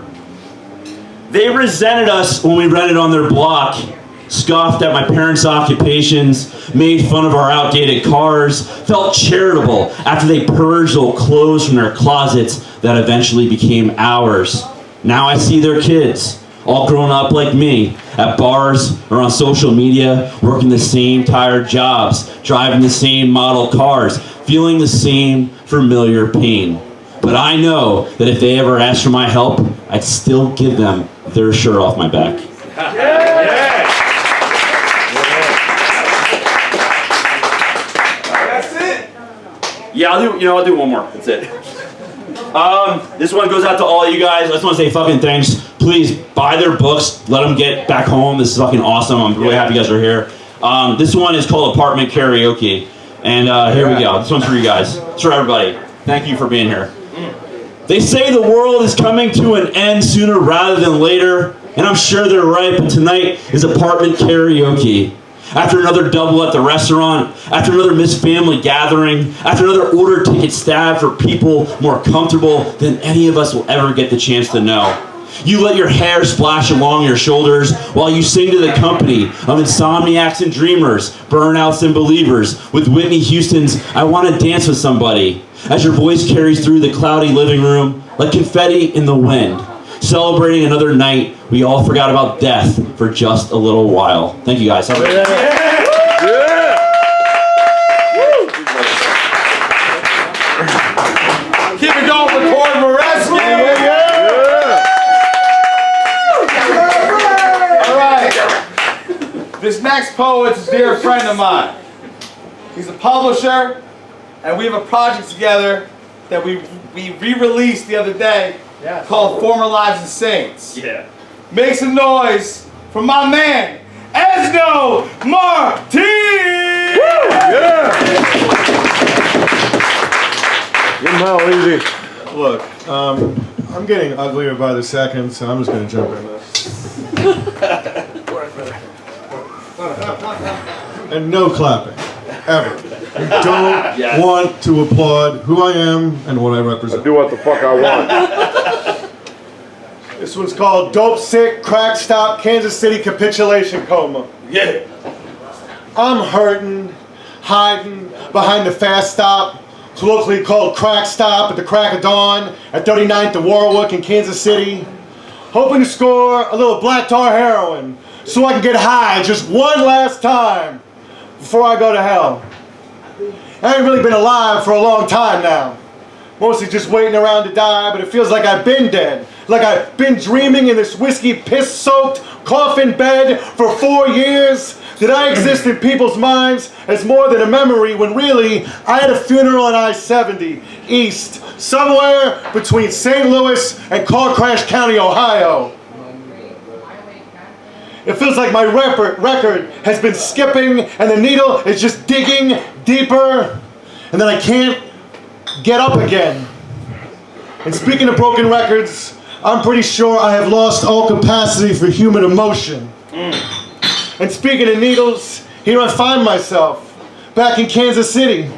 They resented us when we rented on their block, scoffed at my parents' occupations, made fun of our outdated cars, felt charitable after they purged old clothes from their closets that eventually became ours. Now I see their kids, all grown up like me, at bars or on social media, working the same tired jobs, driving the same model cars, feeling the same familiar pain. But I know that if they ever asked for my help, I'd still give them their shirt off my back. Yeah, I'll do one more. That's it. This one goes out to all you guys. I just want to say fucking thanks. Please buy their books. Let them get back home. This is fucking awesome. I'm really happy you guys are here. This one is called Apartment Karaoke. And here we go. This one's for you guys. It's for everybody. Thank you for being here. They say the world is coming to an end sooner rather than later. And I'm sure they're right, but tonight is Apartment Karaoke. After another double at the restaurant, after another missed family gathering, after another order ticket stab for people more comfortable than any of us will ever get the chance to know. You let your hair splash along your shoulders while you sing to the company of insomniacs and dreamers, burnouts and believers, with Whitney Houston's I Want to Dance with Somebody, as your voice carries through the cloudy living room like confetti in the wind. Celebrating another night, we all forgot about death for just a little while. Thank you guys. Have a great day. Keep it going with Moreski. All right. This next poet is a dear friend of mine. He's a publisher, and we have a project together that we re-released the other day. Yes. Called Former Lives of Saints. Yeah. Make some noise for my man, Ezhno Martin! Yeah! Get him out, easy. Look, I'm getting uglier by the second, so I'm just gonna jump in this. And no clapping, ever. You don't want to applaud who I am and what I represent. Do what the fuck I want. This one's called Dope Sick Crack Stop Kansas City Capitulation Coma. Yeah. I'm hurting, hiding behind the fast stop, colloquially called Crack Stop at the crack of dawn at 39th and Warwick in Kansas City, hoping to score a little black tar heroin so I can get high just one last time before I go to hell. I ain't really been alive for a long time now. Mostly just waiting around to die, but it feels like I've been dead. Like I've been dreaming in this whiskey piss-soaked coffin bed for 4 years. That I exist in people's minds as more than a memory when really I had a funeral on I-70 East, somewhere between St. Louis and Car Crash County, Ohio. It feels like my record has been skipping and the needle is just digging deeper and then I can't get up again. And speaking of broken records, I'm pretty sure I have lost all capacity for human emotion. And speaking of needles, here I find myself back in Kansas City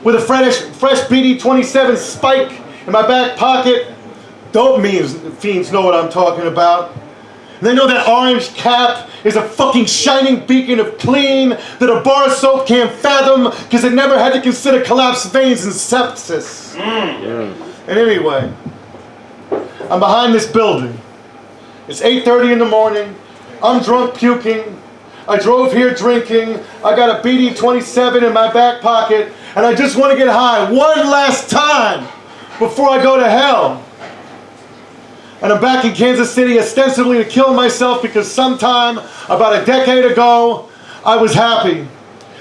with a fresh BD-27 spike in my back pocket. Dope fiends know what I'm talking about. And they know that orange cap is a fucking shining beacon of clean that a bar of soap can't fathom because it never had to consider collapsed veins and sepsis. And anyway, I'm behind this building. It's 8:30 in the morning. I'm drunk puking. I drove here drinking. I got a BD-27 in my back pocket and I just want to get high one last time before I go to hell. And I'm back in Kansas City ostensibly to kill myself because sometime about a decade ago, I was happy.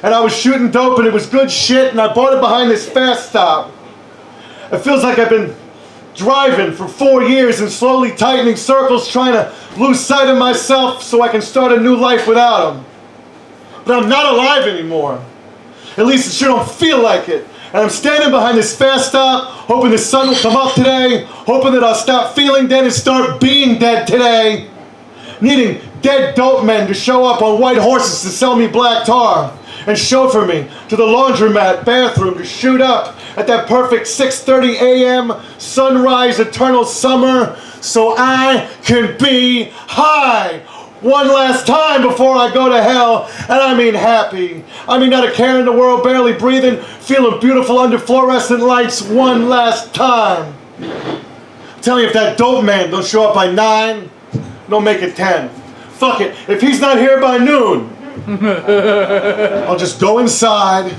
And I was shooting dope and it was good shit and I bought it behind this fast stop. It feels like I've been driving for 4 years and slowly tightening circles trying to lose sight of myself so I can start a new life without him. But I'm not alive anymore. At least it sure don't feel like it. And I'm standing behind this fast stop, hoping the sun will come up today, hoping that I'll stop feeling dead and start being dead today. Needing dead dope men to show up on white horses to sell me black tar and chauffeur me to the laundromat bathroom to shoot up at that perfect 6:30 a.m. sunrise eternal summer so I can be high one last time before I go to hell. And I mean happy. I mean not a care in the world, barely breathing, feeling beautiful under fluorescent lights one last time. I'm telling you, if that dope man don't show up by 9, don't make it 10. Fuck it. If he's not here by noon, I'll just go inside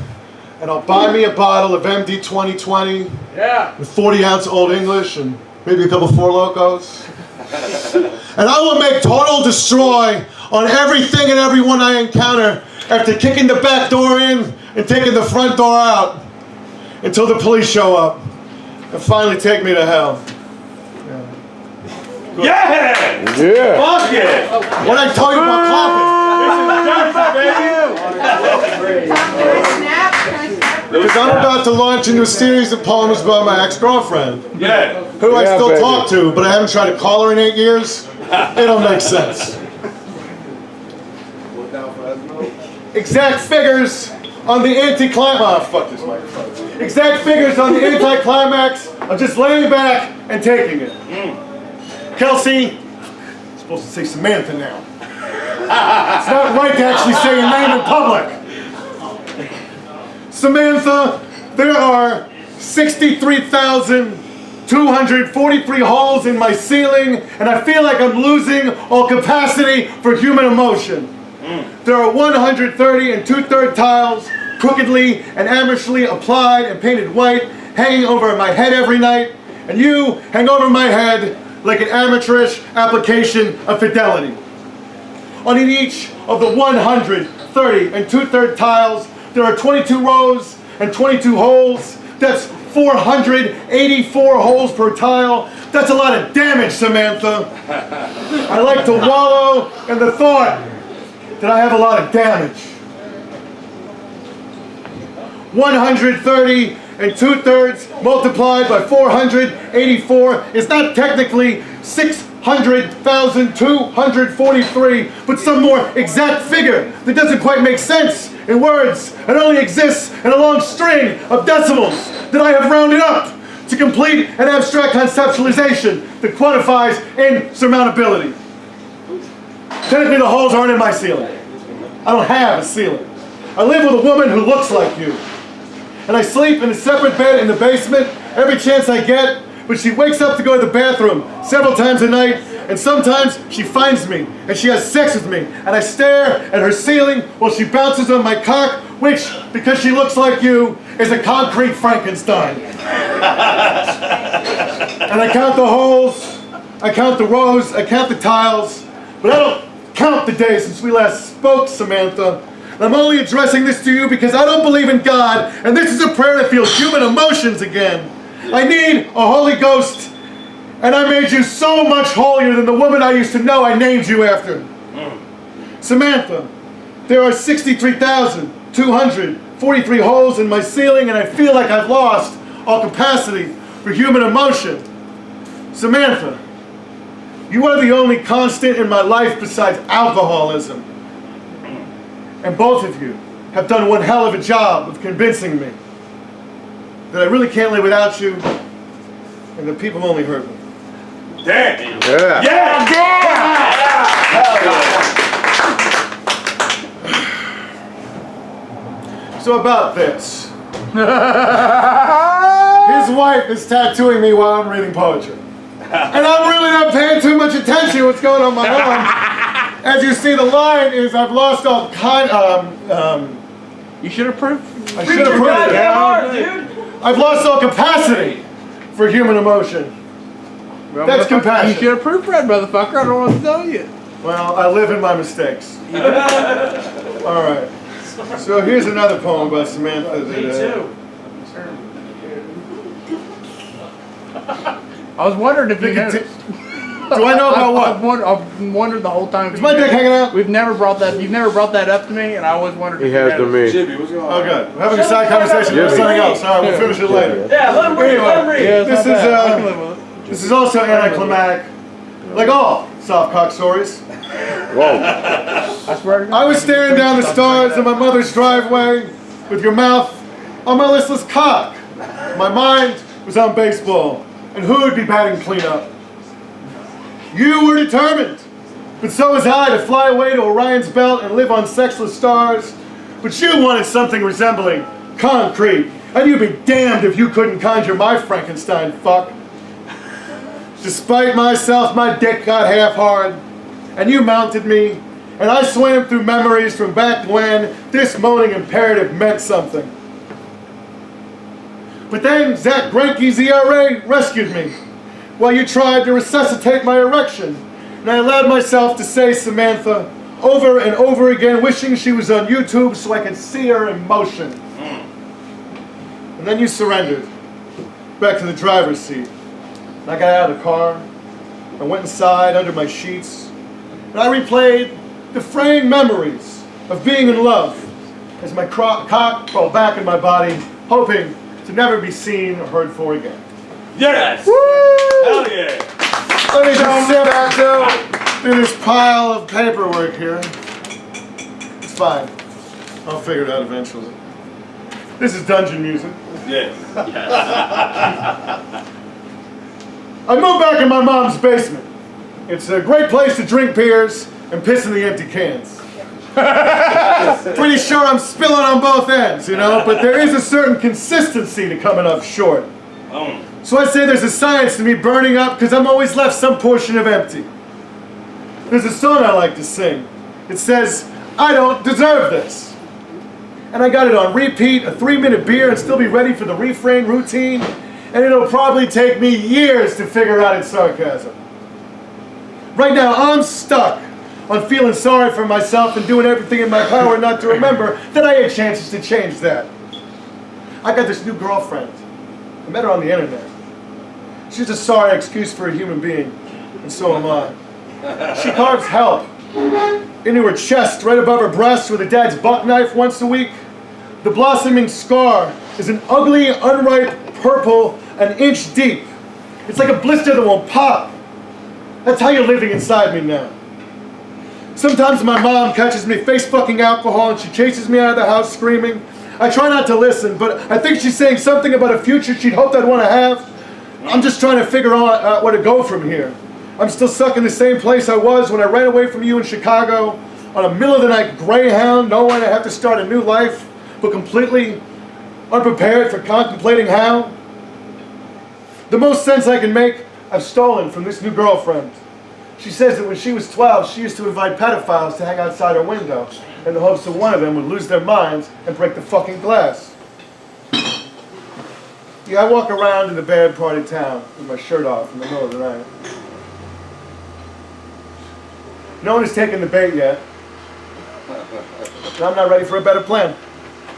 and I'll buy me a bottle of MD 2020 with 40-ounce Old English and maybe a couple Four Locos. And I will make total destroy on everything and everyone I encounter after kicking the back door in and taking the front door out. until the police show up and finally take me to hell. Yeah! Fuck it! What I told you about clapping? Because I'm about to launch into a series of poems about my ex-girlfriend, Yeah. who I still talk to, but I haven't tried to call her in 8 years. It don't make sense. Exact figures on the anti-climax. Oh, fuck this microphone. Exact figures on the anti-climax of just laying back and taking it. Kelsey, I'm supposed to say Samantha now. It's not right to actually say your name in public. Samantha, there are 63,243 holes in my ceiling, and I feel like I'm losing all capacity for human emotion. There are 130 and 2/3 tiles, crookedly and amorously applied and painted white, hanging over my head every night, and you hang over my head like an amateurish application of fidelity. On each of the 130 and 2/3 tiles, there are 22 rows and 22 holes. That's 484 holes per tile. That's a lot of damage, Samantha. I like to wallow in the thought that I have a lot of damage. 130 and 2/3 multiplied by 484 is not technically 600,243, but some more exact figure that doesn't quite make sense in words and only exists in a long string of decimals that I have rounded up to complete an abstract conceptualization that quantifies insurmountability. Technically, the holes aren't in my ceiling. I don't have a ceiling. I live with a woman who looks like you. And I sleep in a separate bed in the basement every chance I get, but she wakes up to go to the bathroom several times a night, and sometimes she finds me, and she has sex with me, and I stare at her ceiling while she bounces on my cock, which, because she looks like you, is a concrete Frankenstein. And I count the holes, I count the rows, I count the tiles, but I don't count the days since we last spoke, Samantha. And I'm only addressing this to you because I don't believe in God, and this is a prayer to feel human emotions again. I need a Holy Ghost, and I made you so much holier than the woman I used to know I named you after. Samantha, there are 63,243 holes in my ceiling, and I feel like I've lost all capacity for human emotion. Samantha, you are the only constant in my life besides alcoholism. And both of you have done one hell of a job of convincing me that I really can't live without you, and that people only hurt me. Damn! Yeah. Yeah! So about this. His wife is tattooing me while I'm reading poetry. And I'm really not paying too much attention to what's going on in my arm. As you see, the line is I've lost all kind You should have proved. I should have proved it. dude. I've lost all capacity for human emotion. That's compassion. You should have proofread, motherfucker. I don't know what to tell you. Well, I live in my mistakes. All right. So here's another poem about Samantha. Me too. I was wondering if you noticed. Do I know about what? I've wondered the whole time. Is my dick hanging out? You've never brought that up to me, and I always wondered. He has to me. J.I.B, what's going on? Oh, good. We're having a side conversation about something else. All right, we'll finish it later. Yeah, let him read. Let him read. Yeah, it's This not is, bad. I can live with it. This is also anticlimactic, like all soft cock stories. Whoa. I swear to God. I was staring down the stars in my mother's driveway with your mouth on my listless cock. My mind was on baseball and who would be batting cleanup. You were determined, but so was I, to fly away to Orion's belt and live on sexless stars. But you wanted something resembling concrete, and you'd be damned if you couldn't conjure my Frankenstein fuck. Despite myself, my dick got half hard, and you mounted me, and I swam through memories from back when this moaning imperative meant something. But then Zach Greinke's ERA rescued me, while you tried to resuscitate my erection, and I allowed myself to say Samantha over and over again, wishing she was on YouTube so I could see her in motion. And then you surrendered. Back to the driver's seat. And I got out of the car. I went inside under my sheets. And I replayed the fraying memories of being in love as my cock crawled back in my body, hoping to never be seen or heard for again. Yes! Woo! Hell yeah! Let me just sit back through this pile of paperwork here. It's fine. I'll figure it out eventually. This is dungeon music. Yes. I moved back in my mom's basement. It's a great place to drink beers and piss in the empty cans. Pretty sure I'm spilling on both ends, you know, but there is a certain consistency to coming up short. So I say there's a science to me burning up because I'm always left some portion of empty. There's a song I like to sing. It says, I don't deserve this. And I got it on repeat, a 3-minute beer and still be ready for the refrain routine, and it'll probably take me years to figure out its sarcasm. Right now, I'm stuck on feeling sorry for myself and doing everything in my power not to remember that I had chances to change that. I got this new girlfriend. I met her on the internet. She's a sorry excuse for a human being, and so am I. She carves help into her chest, right above her breast with her dad's buck knife once a week. The blossoming scar is an ugly, unripe purple an inch deep. It's like a blister that won't pop. That's how you're living inside me now. Sometimes my mom catches me face-fucking alcohol and she chases me out of the house screaming. I try not to listen, but I think she's saying something about a future she'd hoped I'd want to have. I'm just trying to figure out where to go from here. I'm still stuck in the same place I was when I ran away from you in Chicago on a middle-of-the-night Greyhound, knowing I have to start a new life, but completely unprepared for contemplating how. The most sense I can make, I've stolen from this new girlfriend. She says that when she was 12, she used to invite pedophiles to hang outside her window in the hopes that one of them would lose their minds and break the fucking glass. Yeah, I walk around in the bad part of town with my shirt off in the middle of the night. No one has taken the bait yet. And I'm not ready for a better plan.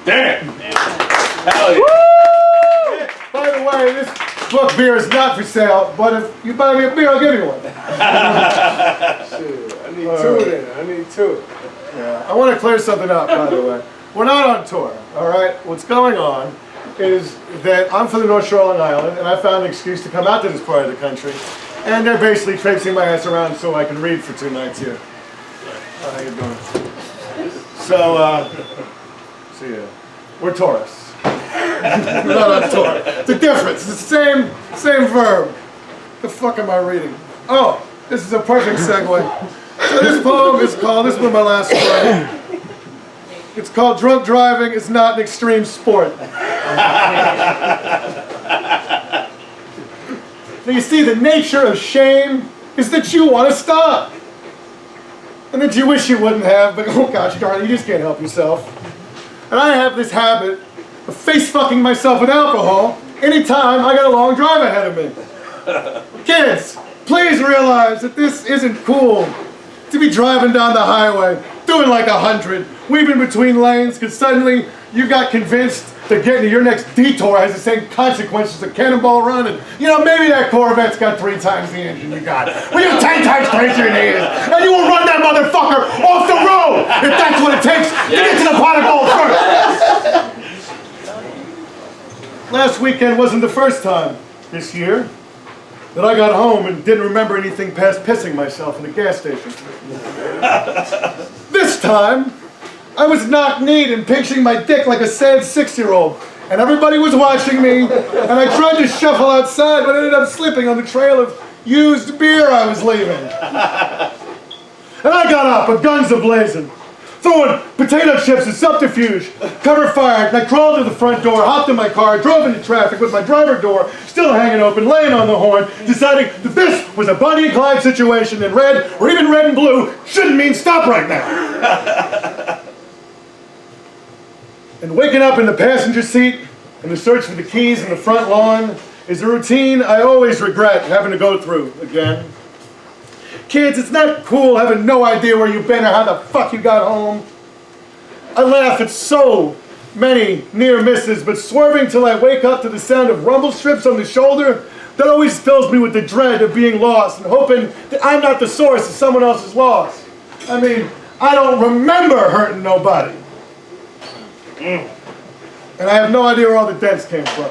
Damn! Hell yeah! By the way, this book beer is not for sale, but if you buy me a beer, I'll give you one. Shit, I need two then. I need two. Yeah, I want to clear something up, by the way. We're not on tour, all right? What's going on is that I'm from the North Shore Long Island, and I found an excuse to come out to this part of the country, and they're basically traipsing my ass around so I can read for 2 nights here. How you doing? So yeah, we're tourists. We're not on tour. It's a difference. It's the same verb. The fuck am I reading? Oh, this is a perfect segue. So this poem is called, this was my last one. It's called Drunk Driving is Not an Extreme Sport. Now you see, the nature of shame is that you want to stop. And that you wish you wouldn't have, but oh gosh darn it, you just can't help yourself. And I have this habit of face-fucking myself with alcohol anytime I got a long drive ahead of me. Kids, please realize that this isn't cool to be driving down the highway, doing like 100, weaving between lanes, because suddenly you got convinced that getting to your next detour has the same consequences as a cannonball run, and you know, maybe that Corvette's got 3 times the engine you got. Well, you have 10 times crazier than he is, and you will run that motherfucker off the road if that's what it takes to get to the pot of gold first. Last weekend wasn't the first time this year that I got home and didn't remember anything past pissing myself in the gas station. This time, I was knock-kneed and pinching my dick like a sad 6-year-old. And everybody was watching me, and I tried to shuffle outside, but ended up slipping on the trail of used beer I was leaving. And I got up, with guns a-blazing, throwing potato chips and subterfuge, cover fired, and I crawled to the front door, hopped in my car, drove into traffic with my driver door still hanging open, laying on the horn, deciding that this was a Bonnie and Clyde situation, and red, or even red and blue, shouldn't mean stop right now. And waking up in the passenger seat and the search for the keys in the front lawn is a routine I always regret having to go through again. Kids, it's not cool having no idea where you've been or how the fuck you got home. I laugh at so many near misses, but swerving till I wake up to the sound of rumble strips on the shoulder, that always fills me with the dread of being lost and hoping that I'm not the source of someone else's loss. I mean, I don't remember hurting nobody. And I have no idea where all the dents came from.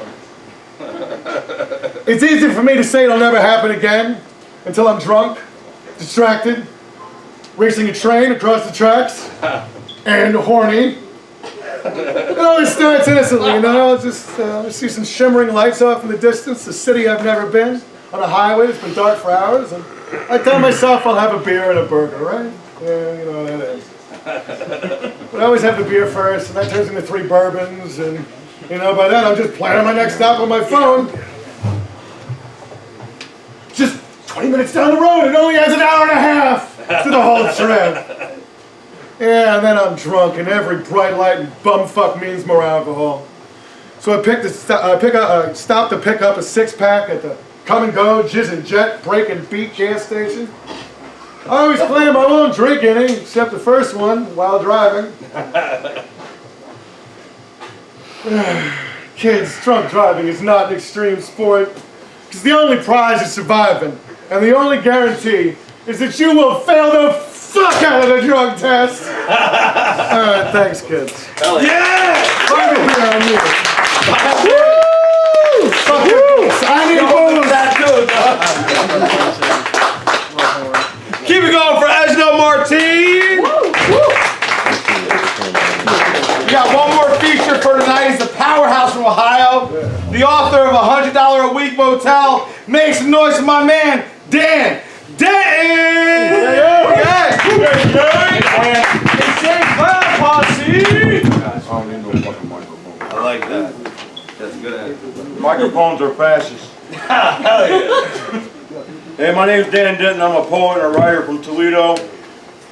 It's easy for me to say it'll never happen again until I'm drunk, distracted, racing a train across the tracks, and horny. It always starts innocently, you know. I see some shimmering lights off in the distance, the city I've never been, on a highway that's been dark for hours, and I tell myself I'll have a beer and a burger, right? Yeah, you know what that is. But I always have the beer first, and that turns into 3 bourbons, and you know, by then I'm just planning my next stop on my phone. Just 20 minutes down the road, it only has an hour and a half to the whole trip. Yeah, and then I'm drunk, and every bright light and bumfuck means more alcohol. So I stopped to pick up a 6-pack at the Come and Go Jizz and Jet Break and Beat gas station. I always plan my own drink inning, except the first one while driving. Kids, drunk driving is not an extreme sport, because the only prize is surviving, and the only guarantee is that you will fail the fuck out of the drug test. All right, thanks, kids. Hell yeah! Fuck it here on you. Woo! Fuck it. I need booze. Keep it going for Ezhno Martin. We got one more feature for tonight. He's the powerhouse from Ohio, the author of $100 a Week Motel. Make some noise for my man, Dan. I like that. That's good. Microphones are fascist. Hell yeah. Hey, my name's Denton. I'm a poet and a writer from Toledo.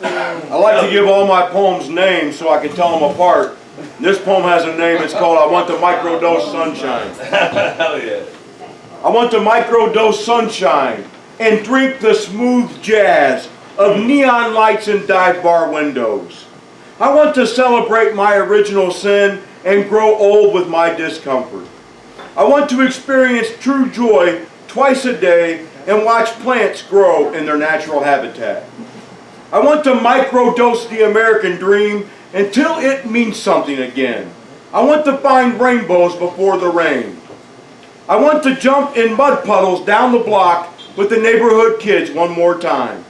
I like to give all my poems names so I can tell them apart. This poem has a name. It's called I Want to Microdose Sunshine. Hell yeah. I want to microdose sunshine and drink the smooth jazz of neon lights and dive bar windows. I want to celebrate my original sin and grow old with my discomfort. I want to experience true joy twice a day and watch plants grow in their natural habitat. I want to microdose the American dream until it means something again. I want to find rainbows before the rain. I want to jump in mud puddles down the block with the neighborhood kids one more time.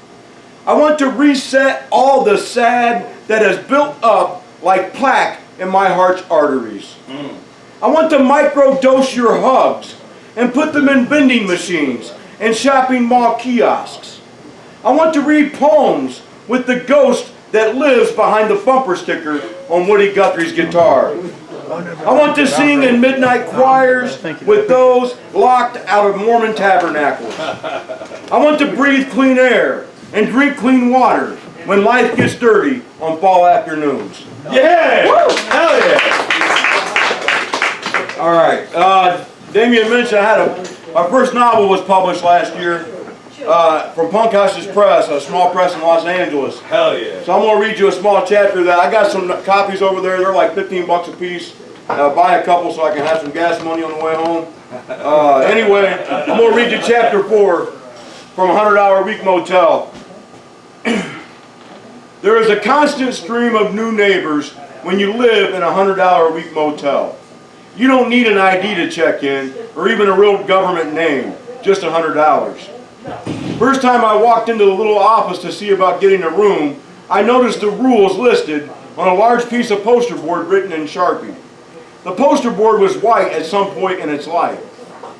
I want to reset all the sad that has built up like plaque in my heart's arteries. I want to microdose your hugs and put them in vending machines and shopping mall kiosks. I want to read poems with the ghost that lives behind the bumper sticker on Woody Guthrie's guitar. I want to sing in midnight choirs with those locked out of Mormon tabernacles. I want to breathe clean air and drink clean water when life gets dirty on fall afternoons. Yeah! Woo! Hell yeah! All right. Damian mentioned our first novel was published last year from Punk House's Press, a small press in Los Angeles. Hell yeah! So I'm gonna read you a small chapter of that. I got some copies over there. They're like 15 bucks a piece. Buy a couple so I can have some gas money on the way home. Anyway, I'm gonna read you chapter 4 from $100 a Week Motel. There is a constant stream of new neighbors when you live in a $100 a week motel. You don't need an ID to check in, or even a real government name, just $100. First time I walked into the little office to see about getting a room, I noticed the rules listed on a large piece of poster board written in Sharpie. The poster board was white at some point in its life.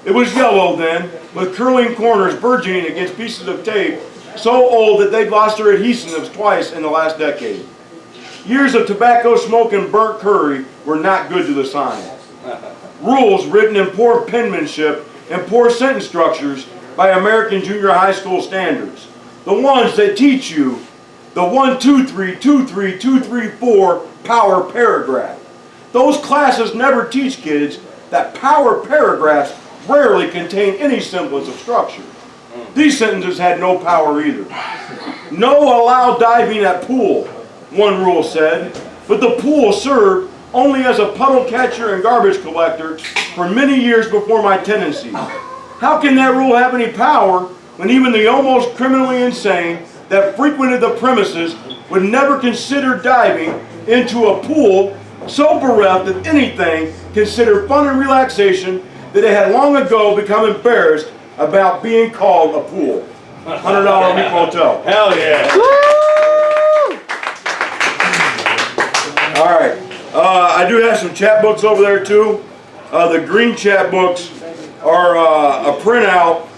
It was yellow then, with curling corners burgeoning against pieces of tape so old that they'd lost their adhesives twice in the last decade. Years of tobacco smoke and burnt curry were not good to the sign. Rules written in poor penmanship and poor sentence structures by American junior high school standards. The ones that teach you the 1, 2, 3, 2, 3, 2, 3, 4 power paragraph. Those classes never teach kids that power paragraphs rarely contain any semblance of structure. These sentences had no power either. No allowed diving at pool, one rule said, but the pool served only as a puddle catcher and garbage collector for many years before my tendencies. How can that rule have any power when even the almost criminally insane that frequented the premises would never consider diving into a pool so bereft of anything considered fun and relaxation that it had long ago become embarrassed about being called a pool? $100 a week hotel. Hell yeah. All right. I do have some chapbooks over there too. The green chapbooks are a printout,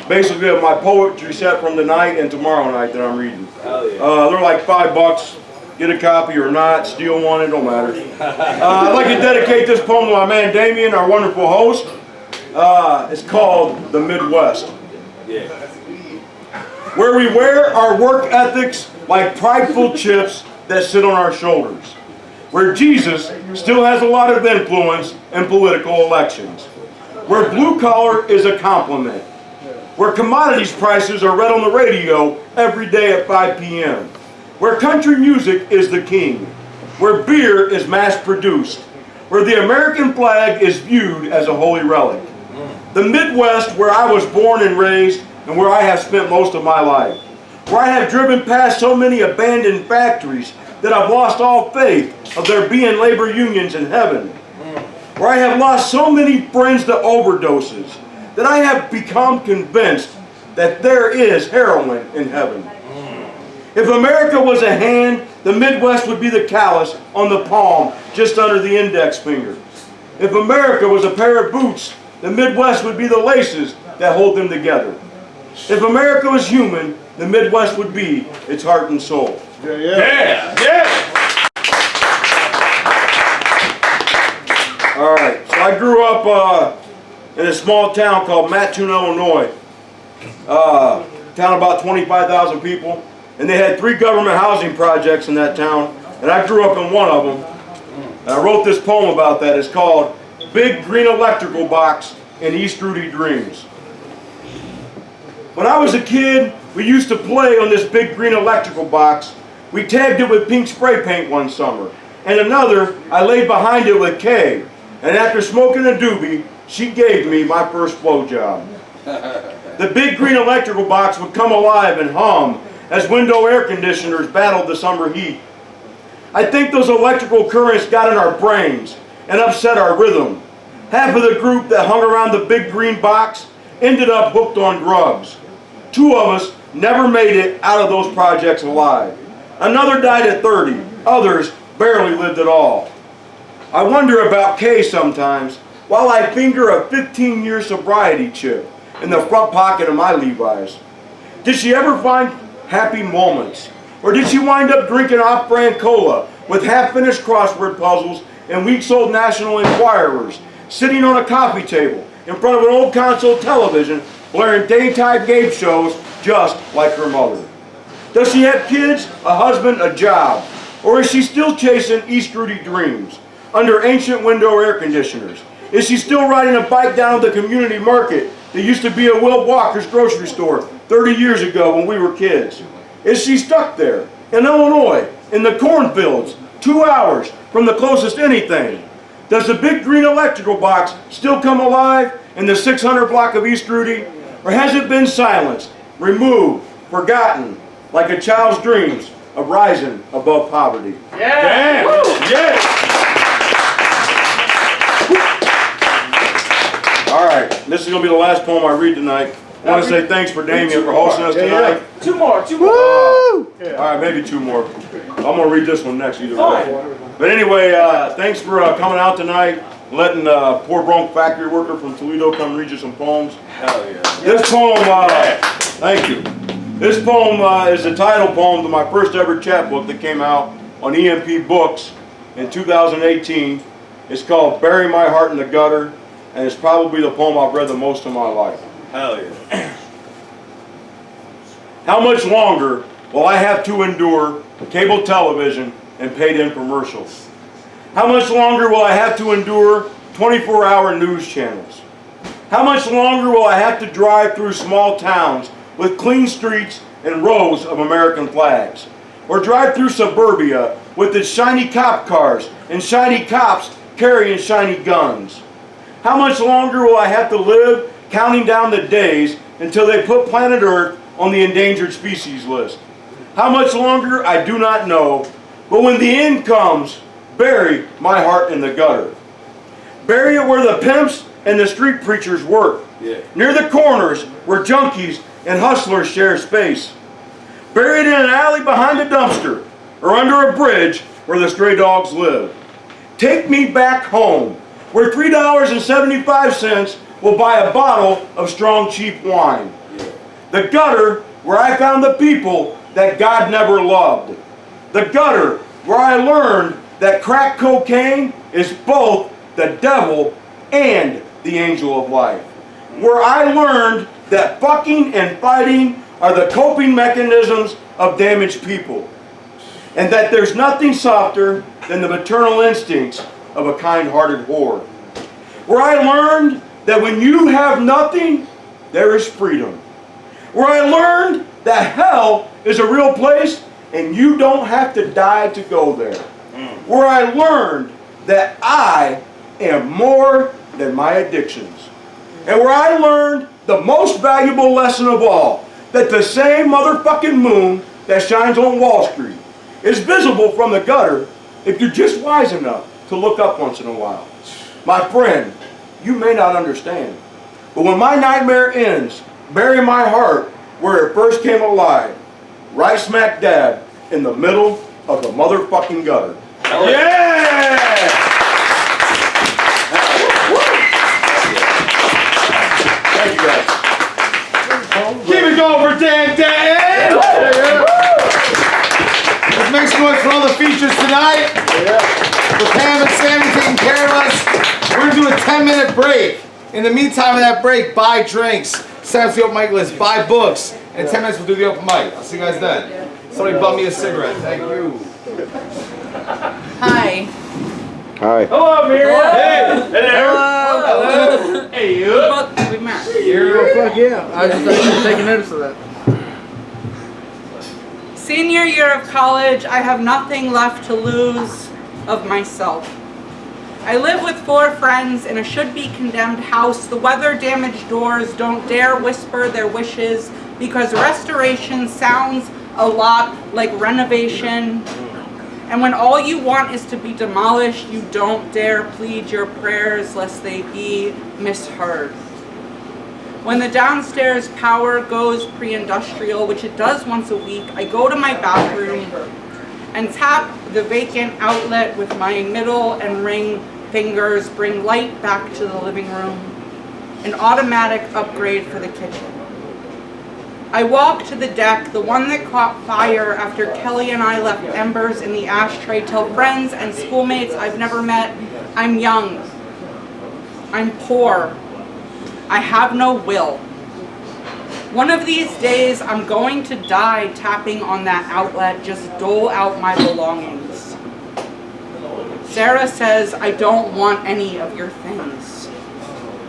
basically, of my poetry set from tonight and tomorrow night that I'm reading. They're like $5. Get a copy or not, steal one, it don't matter. I'd like to dedicate this poem to my man Damian, our wonderful host. It's called The Midwest. Where we wear our work ethics like prideful chips that sit on our shoulders. Where Jesus still has a lot of influence in political elections. Where blue collar is a compliment. Where commodities prices are read on the radio every day at 5 p.m. Where country music is the king. Where beer is mass produced. Where the American flag is viewed as a holy relic. The Midwest, where I was born and raised and where I have spent most of my life. Where I have driven past so many abandoned factories that I've lost all faith of there being labor unions in heaven. Where I have lost so many friends to overdoses that I have become convinced that there is heroin in heaven. If America was a hand, the Midwest would be the callus on the palm just under the index finger. If America was a pair of boots, the Midwest would be the laces that hold them together. If America was human, the Midwest would be its heart and soul. Yeah. All right, so I grew up in a small town called Mattoon, Illinois. Town about 25,000 people, and they had 3 government housing projects in that town, and I grew up in one of them. And I wrote this poem about that. It's called Big Green Electrical Box in East Rudy Dreams. When I was a kid, we used to play on this big green electrical box. We tagged it with pink spray paint one summer, and another I laid behind it with Kay. And after smoking a doobie, she gave me my first blowjob. The big green electrical box would come alive and hum as window air conditioners battled the summer heat. I think those electrical currents got in our brains and upset our rhythm. Half of the group that hung around the big green box ended up hooked on drugs. 2 of us never made it out of those projects alive. Another died at 30. Others barely lived at all. I wonder about Kay sometimes while I finger a 15-year sobriety chip in the front pocket of my Levi's. Did she ever find happy moments? Or did she wind up drinking off-brand cola with half-finished crossword puzzles and weeks-old National Enquirers, sitting on a coffee table in front of an old console television blaring daytime game shows just like her mother? Does she have kids, a husband, a job? Or is she still chasing East Rudy dreams under ancient window air conditioners? Is she still riding a bike down to the community market that used to be a Will Walker's grocery store 30 years ago when we were kids? Is she stuck there in Illinois, in the cornfields, 2 hours from the closest anything? Does the big green electrical box still come alive in the 600 block of East Rudy? Or has it been silenced, removed, forgotten, like a child's dreams of rising above poverty? Yeah. Yeah. All right, this is going to be the last poem I read tonight. I want to say thanks for Damian for hosting us tonight. 2 more. All right, maybe 2 more. I'm going to read this one next either way. But anyway, thanks for coming out tonight, letting poor broke factory worker from Toledo come read you some poems. Hell yeah. This poem, thank you. This poem is the title poem to my first ever chapbook that came out on EMP Books in 2018. It's called Bury My Heart in the Gutter, and it's probably the poem I've read the most in my life. Hell yeah. How much longer will I have to endure cable television and paid infomercials? How much longer will I have to endure 24-hour news channels? How much longer will I have to drive through small towns with clean streets and rows of American flags? or drive through suburbia with its shiny cop cars and shiny cops carrying shiny guns? How much longer will I have to live counting down the days until they put planet Earth on the endangered species list? How much longer, I do not know, but when the end comes, bury my heart in the gutter. Bury it where the pimps and the street preachers work, near the corners where junkies and hustlers share space. Bury it in an alley behind a dumpster, or under a bridge where the stray dogs live. Take me back home, where $3.75 will buy a bottle of strong, cheap wine. The gutter, where I found the people that God never loved. The gutter, where I learned that crack cocaine is both the devil and the angel of life. Where I learned that fucking and fighting are the coping mechanisms of damaged people. And that there's nothing softer than the maternal instincts of a kind-hearted whore. Where I learned that when you have nothing, there is freedom. Where I learned that hell is a real place and you don't have to die to go there. Where I learned that I am more than my addictions. And where I learned the most valuable lesson of all, that the same motherfucking moon that shines on Wall Street is visible from the gutter if you're just wise enough to look up once in a while. My friend, you may not understand, but when my nightmare ends, bury my heart where it first came alive, right smack dab in the middle of the motherfucking gutter. Yeah! Thank you guys. Keep it going for Denton! Let's make some noise for all the features tonight. For Pam and Sammy taking care of us. We're going to do a 10-minute break. In the meantime of that break, buy drinks, sign up to the open mic list, buy books. In 10 minutes, we'll do the open mic. I'll see you guys then. Somebody bum me a cigarette. Thank you. Hi. Hi. Hello, Miriam. Hey. Hey there. Hello. Hey, you. We met. Fuck yeah. I was just taking notice of that. Senior year of college, I have nothing left to lose of myself. I live with 4 friends in a should-be-condemned house. The weather-damaged doors don't dare whisper their wishes because restoration sounds a lot like renovation. And when all you want is to be demolished, you don't dare plead your prayers lest they be misheard. When the downstairs power goes pre-industrial, which it does once a week, I go to my bathroom and tap the vacant outlet with my middle and ring fingers, bring light back to the living room, an automatic upgrade for the kitchen. I walk to the deck, the one that caught fire after Kelly and I left embers in the ashtray, tell friends and schoolmates I've never met, I'm young, I'm poor, I have no will. One of these days I'm going to die tapping on that outlet, just dole out my belongings. Sarah says I don't want any of your things,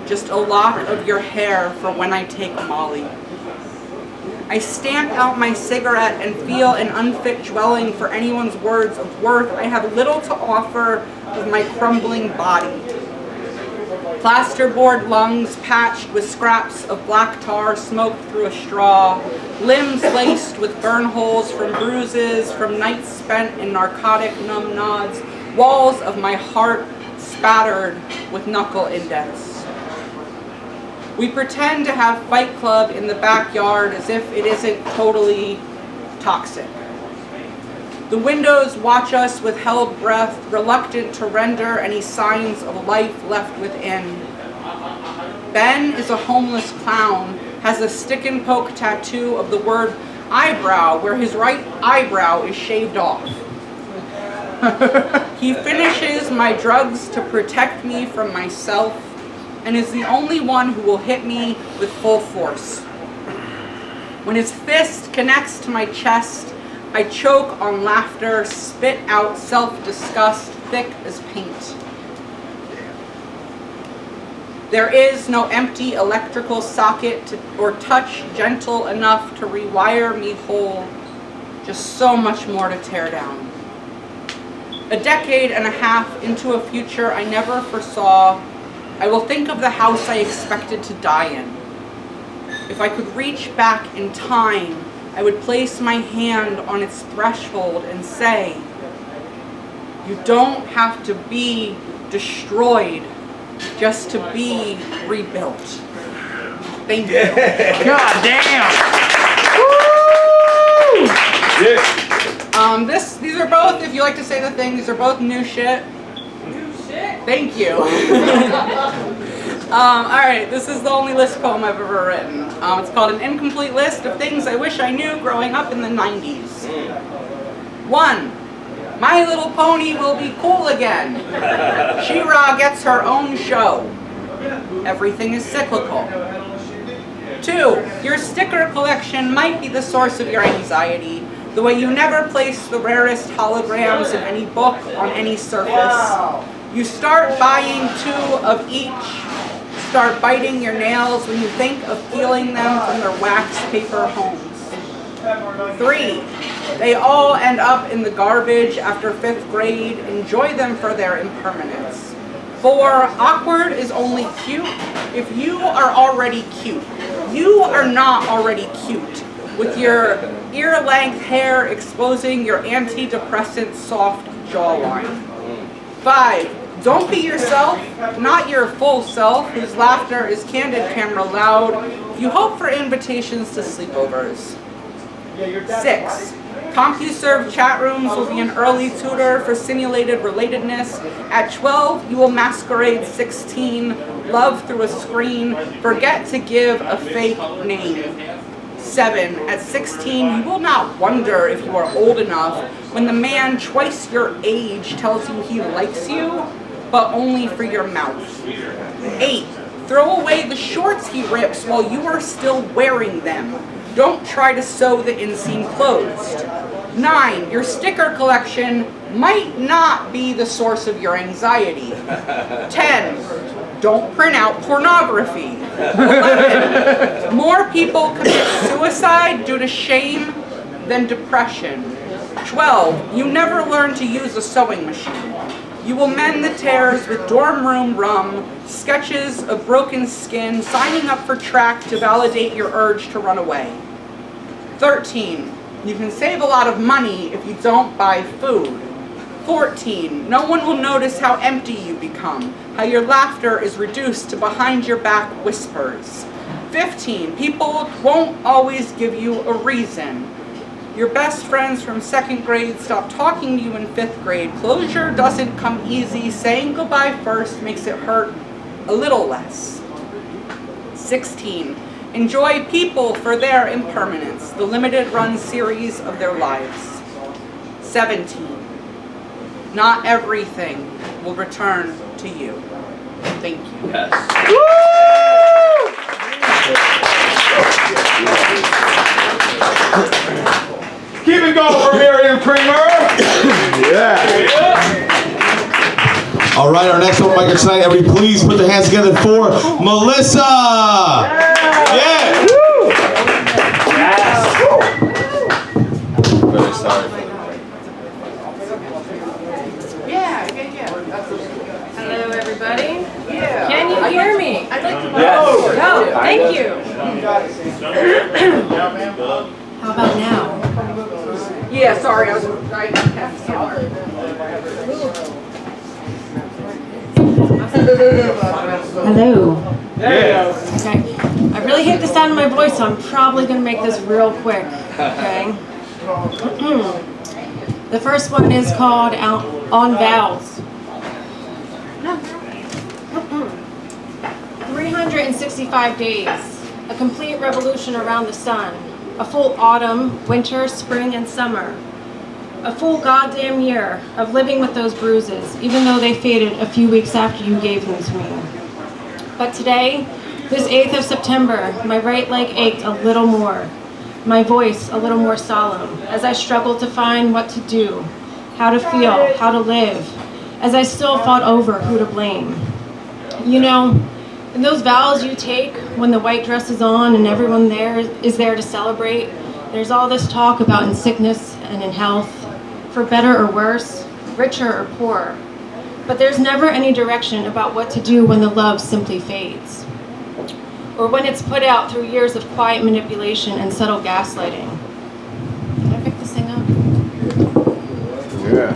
just a lock of your hair for when I take Molly. I stamp out my cigarette and feel an unfit dwelling for anyone's words of worth. I have little to offer of my crumbling body. Plasterboard lungs patched with scraps of black tar smoked through a straw, limbs laced with burn holes from bruises from nights spent in narcotic numb nods, walls of my heart spattered with knuckle indents. We pretend to have Fight Club in the backyard as if it isn't totally toxic. The windows watch us with held breath, reluctant to render any signs of life left within. Ben is a homeless clown, has a stick and poke tattoo of the word eyebrow where his right eyebrow is shaved off. He finishes my drugs to protect me from myself and is the only one who will hit me with full force. When his fist connects to my chest, I choke on laughter, spit out self-disgust thick as paint. There is no empty electrical socket or touch gentle enough to rewire me whole. just so much more to tear down. A decade and a half into a future I never foresaw, I will think of the house I expected to die in. If I could reach back in time, I would place my hand on its threshold and say, you don't have to be destroyed just to be rebuilt. Thank you. God damn! These are both, if you like to say the thing, these are both new shit. New shit? Thank you. Alright, this is the only list poem I've ever written. It's called An Incomplete List of Things I Wish I Knew Growing Up in the 90s. 1. My Little Pony will be cool again. She-Ra gets her own show. Everything is cyclical. 2. Your sticker collection might be the source of your anxiety, the way you never place the rarest holograms of any book on any surface. You start buying 2 of each. Start biting your nails when you think of peeling them from their wax paper homes. 3. They all end up in the garbage after 5th grade. Enjoy them for their impermanence. 4. Awkward is only cute if you are already cute. You are not already cute, with your ear-length hair exposing your antidepressant soft jawline. 5. Don't be yourself, not your full self, whose laughter is candid camera loud. You hope for invitations to sleepovers. 6. CompuServe chat rooms will be an early tutor for simulated relatedness. At 12, you will masquerade 16, love through a screen, forget to give a fake name. 7. At 16, you will not wonder if you are old enough when the man twice your age tells you he likes you, but only for your mouth. 8. Throw away the shorts he rips while you are still wearing them. Don't try to sew the inseam closed. 9. Your sticker collection might not be the source of your anxiety. 10. Don't print out pornography. 11. More people commit suicide due to shame than depression. 12. You never learn to use a sewing machine. You will mend the tears with dorm room rum, sketches of broken skin, signing up for track to validate your urge to run away. 13. You can save a lot of money if you don't buy food. 14. No one will notice how empty you become, how your laughter is reduced to behind your back whispers. 15. People won't always give you a reason. Your best friends from 2nd grade stop talking to you in 5th grade. Closure doesn't come easy. Saying goodbye first makes it hurt a little less. 16. Enjoy people for their impermanence, the limited run series of their lives. 17. Not everything will return to you. Thank you. Yes. Keep it going for Miriam Kramer. Yeah. All right, our next open micer tonight, everybody please put their hands together for Melissa. Yeah. Very sorry. Hello, everybody. Yeah. Can you hear me? I'd like to Yes. No, thank you. How about now? Yeah, sorry, I Hello. Yeah. Okay. I really hate the sound of my voice, so I'm probably going to make this real quick. Okay. The first one is called On Vows. 365 days. A complete revolution around the sun. A full autumn, winter, spring, and summer. A full goddamn year of living with those bruises, even though they faded a few weeks after you gave them to me. But today, this 8th of September, my right leg ached a little more. My voice a little more solemn, as I struggled to find what to do, how to feel, how to live, as I still fought over who to blame. You know, in those vows you take when the white dress is on and everyone there is there to celebrate, There's all this talk about in sickness and in health, for better or worse, richer or poorer. But there's never any direction about what to do when the love simply fades, or when it's put out through years of quiet manipulation and subtle gaslighting. Can I pick this thing up? Yeah.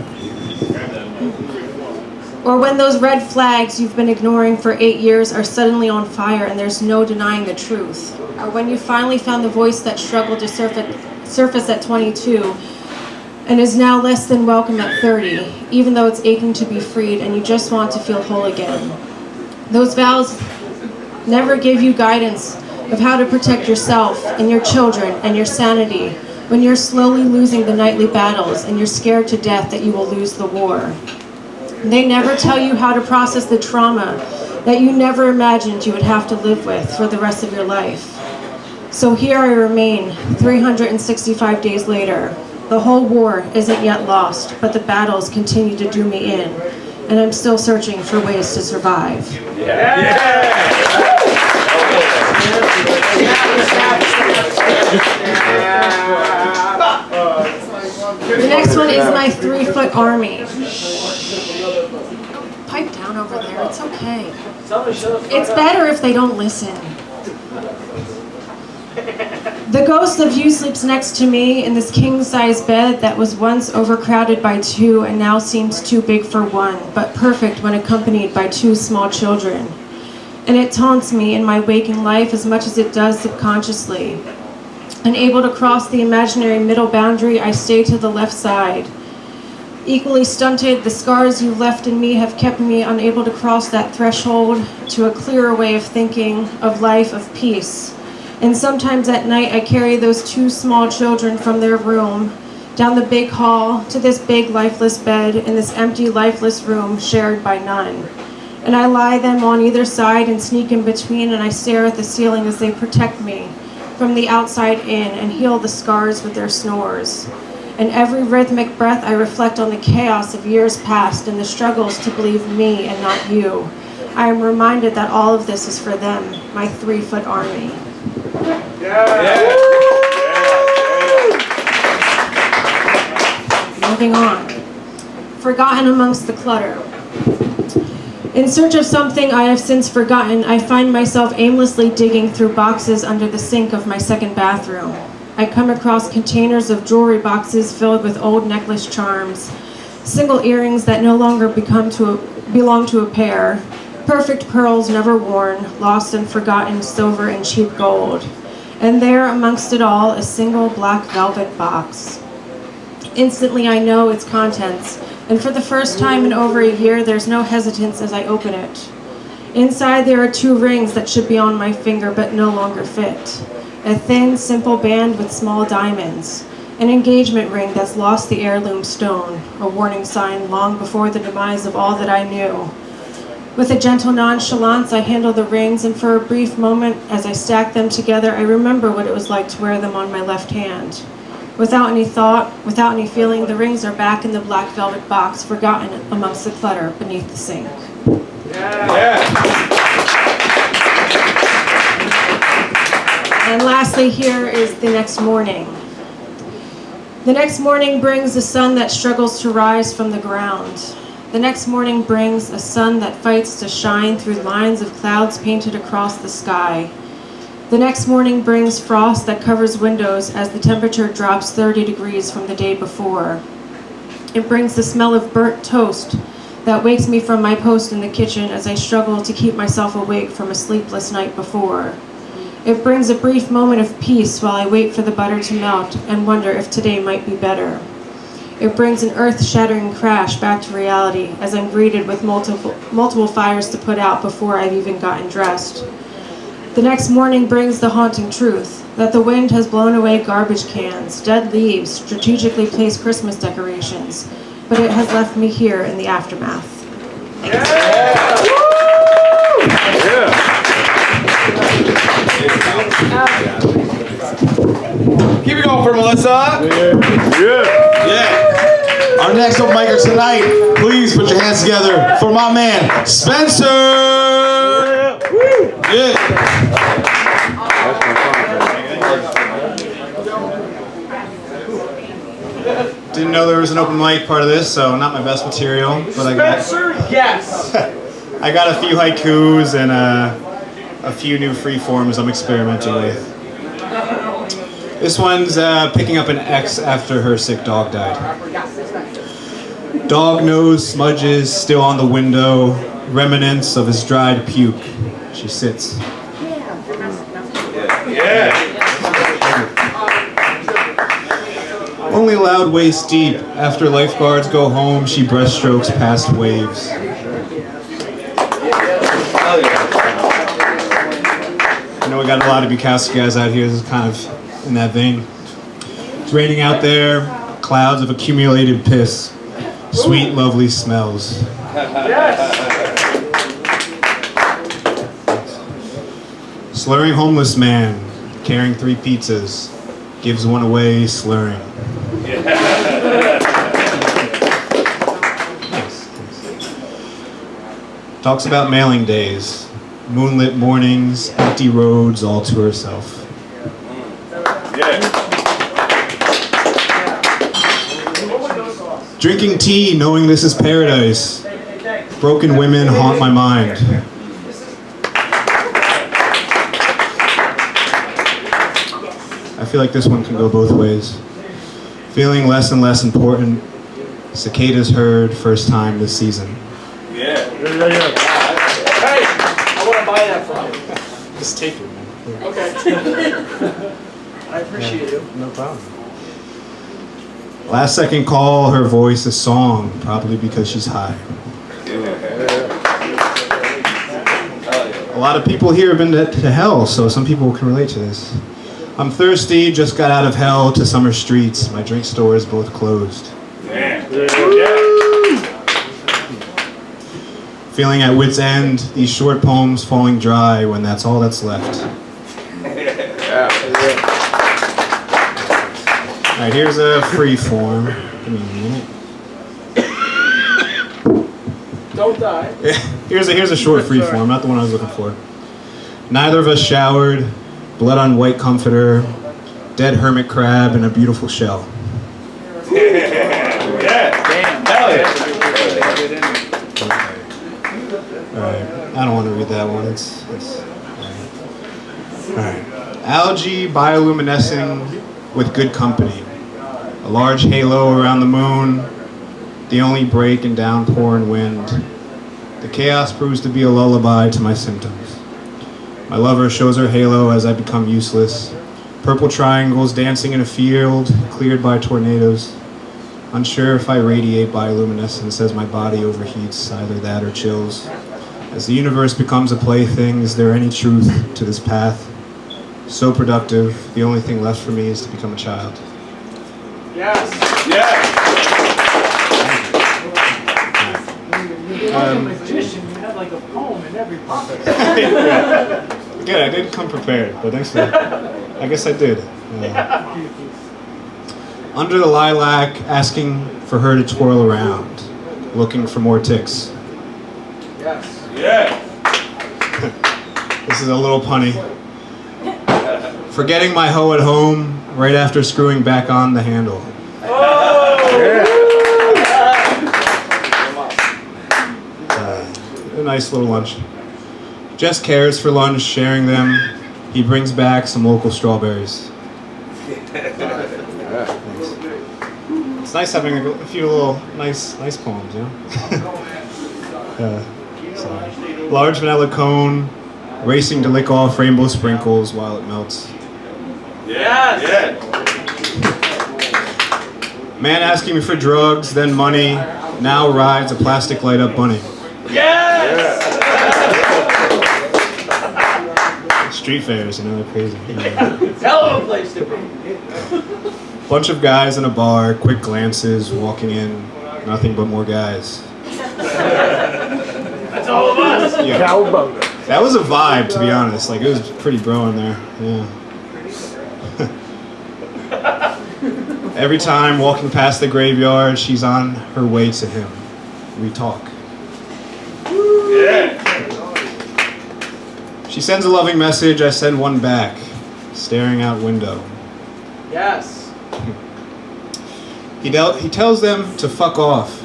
Or when those red flags you've been ignoring for 8 years are suddenly on fire and there's no denying the truth. Or when you finally found the voice that struggled to surface at 22 and is now less than welcome at 30, even though it's aching to be freed and you just want to feel whole again. Those vows never give you guidance of how to protect yourself and your children and your sanity when you're slowly losing the nightly battles and you're scared to death that you will lose the war. They never tell you how to process the trauma that you never imagined you would have to live with for the rest of your life. So here I remain, 365 days later. The whole war isn't yet lost, but the battles continue to do me in, and I'm still searching for ways to survive. The next one is my 3-foot army. Pipe down over there, it's okay. It's better if they don't listen. The ghost of you sleeps next to me in this king-size bed that was once overcrowded by 2 and now seems too big for 1, but perfect when accompanied by 2 small children. And it taunts me in my waking life as much as it does subconsciously. Unable to cross the imaginary middle boundary, I stay to the left side. Equally stunted, the scars you've left in me have kept me unable to cross that threshold to a clearer way of thinking, of life, of peace. And sometimes at night I carry those 2 small children from their room, down the big hall, to this big lifeless bed in this empty lifeless room shared by none. And I lie them on either side and sneak in between, and I stare at the ceiling as they protect me from the outside in and heal the scars with their snores. And every rhythmic breath I reflect on the chaos of years past and the struggles to believe me and not you. I am reminded that all of this is for them, my 3-foot army. Moving on. Forgotten amongst the clutter. In search of something I have since forgotten, I find myself aimlessly digging through boxes under the sink of my second bathroom. I come across containers of jewelry boxes filled with old necklace charms, single earrings that no longer belong to a pair, perfect pearls never worn, lost and forgotten silver and cheap gold. And there, amongst it all, a single black velvet box. Instantly I know its contents, and for the first time in over a year, there's no hesitance as I open it. Inside there are 2 rings that should be on my finger but no longer fit. A thin, simple band with small diamonds. An engagement ring that's lost the heirloom stone, a warning sign long before the demise of all that I knew. With a gentle nonchalance, I handle the rings, and for a brief moment, as I stack them together, I remember what it was like to wear them on my left hand. Without any thought, without any feeling, the rings are back in the black velvet box, forgotten amongst the clutter beneath the sink. And lastly, here is the next morning. The next morning brings a sun that struggles to rise from the ground. The next morning brings a sun that fights to shine through lines of clouds painted across the sky. The next morning brings frost that covers windows as the temperature drops 30 degrees from the day before. It brings the smell of burnt toast that wakes me from my post in the kitchen as I struggle to keep myself awake from a sleepless night before. It brings a brief moment of peace while I wait for the butter to melt and wonder if today might be better. It brings an earth-shattering crash back to reality as I'm greeted with multiple fires to put out before I've even gotten dressed. The next morning brings the haunting truth that the wind has blown away garbage cans, dead leaves, strategically placed Christmas decorations, but it has left me here in the aftermath. Keep it going for Melissa. Our next open micer tonight, please put your hands together for my man, Spencer. Didn't know there was an open mic part of this, so not my best material, but Spencer, yes. I got a few haikus and a few new free forms I'm experimenting with. This one's picking up an ex after her sick dog died. Dog nose smudges still on the window, remnants of his dried puke. She sits. Only loud waist deep. After lifeguards go home, she breaststrokes past waves. I know we got a lot of Bukowski guys out here. This is kind of in that vein. It's raining out there. Clouds of accumulated piss. Sweet, lovely smells. Slurring homeless man, carrying 3 pizzas, gives one away slurring. Nice. Talks about mailing days, moonlit mornings, empty roads, all to herself. Drinking tea, knowing this is paradise. Broken women haunt my mind. I feel like this one can go both ways. Feeling less and less important. Cicadas heard first time this season. Hey, I want to buy that from you. Just take it, man. Okay. I appreciate you. No problem. Last second call, her voice a song, probably because she's high. A lot of people here have been to hell, so some people can relate to this. I'm thirsty, just got out of hell to summer streets. My drink stores both closed. Feeling at wit's end, these short poems falling dry when that's all that's left. Alright, here's a free form. Give me a minute. Don't die. Here's a short free form, not the one I was looking for. Neither of us showered, blood on white comforter, dead hermit crab in a beautiful shell. Alright, I don't want to read that one. Alright. Algae bioluminescing with good company. A large halo around the moon, the only break in downpour and wind. The chaos proves to be a lullaby to my symptoms. My lover shows her halo as I become useless. Purple triangles dancing in a field, cleared by tornadoes. Unsure if I radiate bioluminescence as my body overheats, either that or chills. As the universe becomes a plaything, is there any truth to this path? So productive, the only thing left for me is to become a child. Yes. You're like a magician. You had like a poem in every pocket. Good, I did come prepared, but thanks for that. I guess I did. Under the lilac, asking for her to twirl around, looking for more ticks. Yes. This is a little punny. Forgetting my hoe at home right after screwing back on the handle. A nice little lunch. Jess cares for lunch, sharing them. He brings back some local strawberries. It's nice having a few little nice poems, you know? Large vanilla cone, racing to lick off rainbow sprinkles while it melts. Man asking me for drugs, then money, now rides a plastic light-up bunny. Street fairs, you know, they're crazy. Hell of a place to be. Bunch of guys in a bar, quick glances, walking in, nothing but more guys. That's all of us. Yeah. That was a vibe, to be honest. Like, it was pretty bro in there. Yeah. Every time walking past the graveyard, she's on her way to him. We talk. She sends a loving message, I send one back, staring out window. Yes. He tells them to fuck off.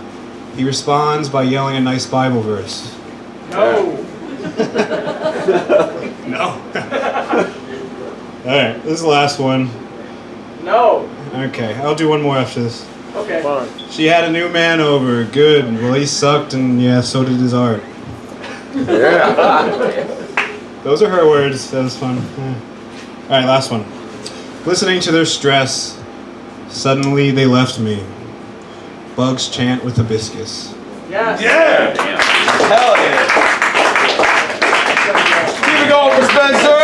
He responds by yelling a nice Bible verse. No. No. Alright, this is the last one. No. Okay, I'll do one more after this. Okay. She had a new man over. Good. Well, he sucked, and yeah, so did his art. Yeah. Those are her words. That was fun. Yeah. Alright, last one. Listening to their stress, suddenly they left me. Bugs chant with hibiscus. Yes. Yeah. Hell yeah. Keep it going for Spencer.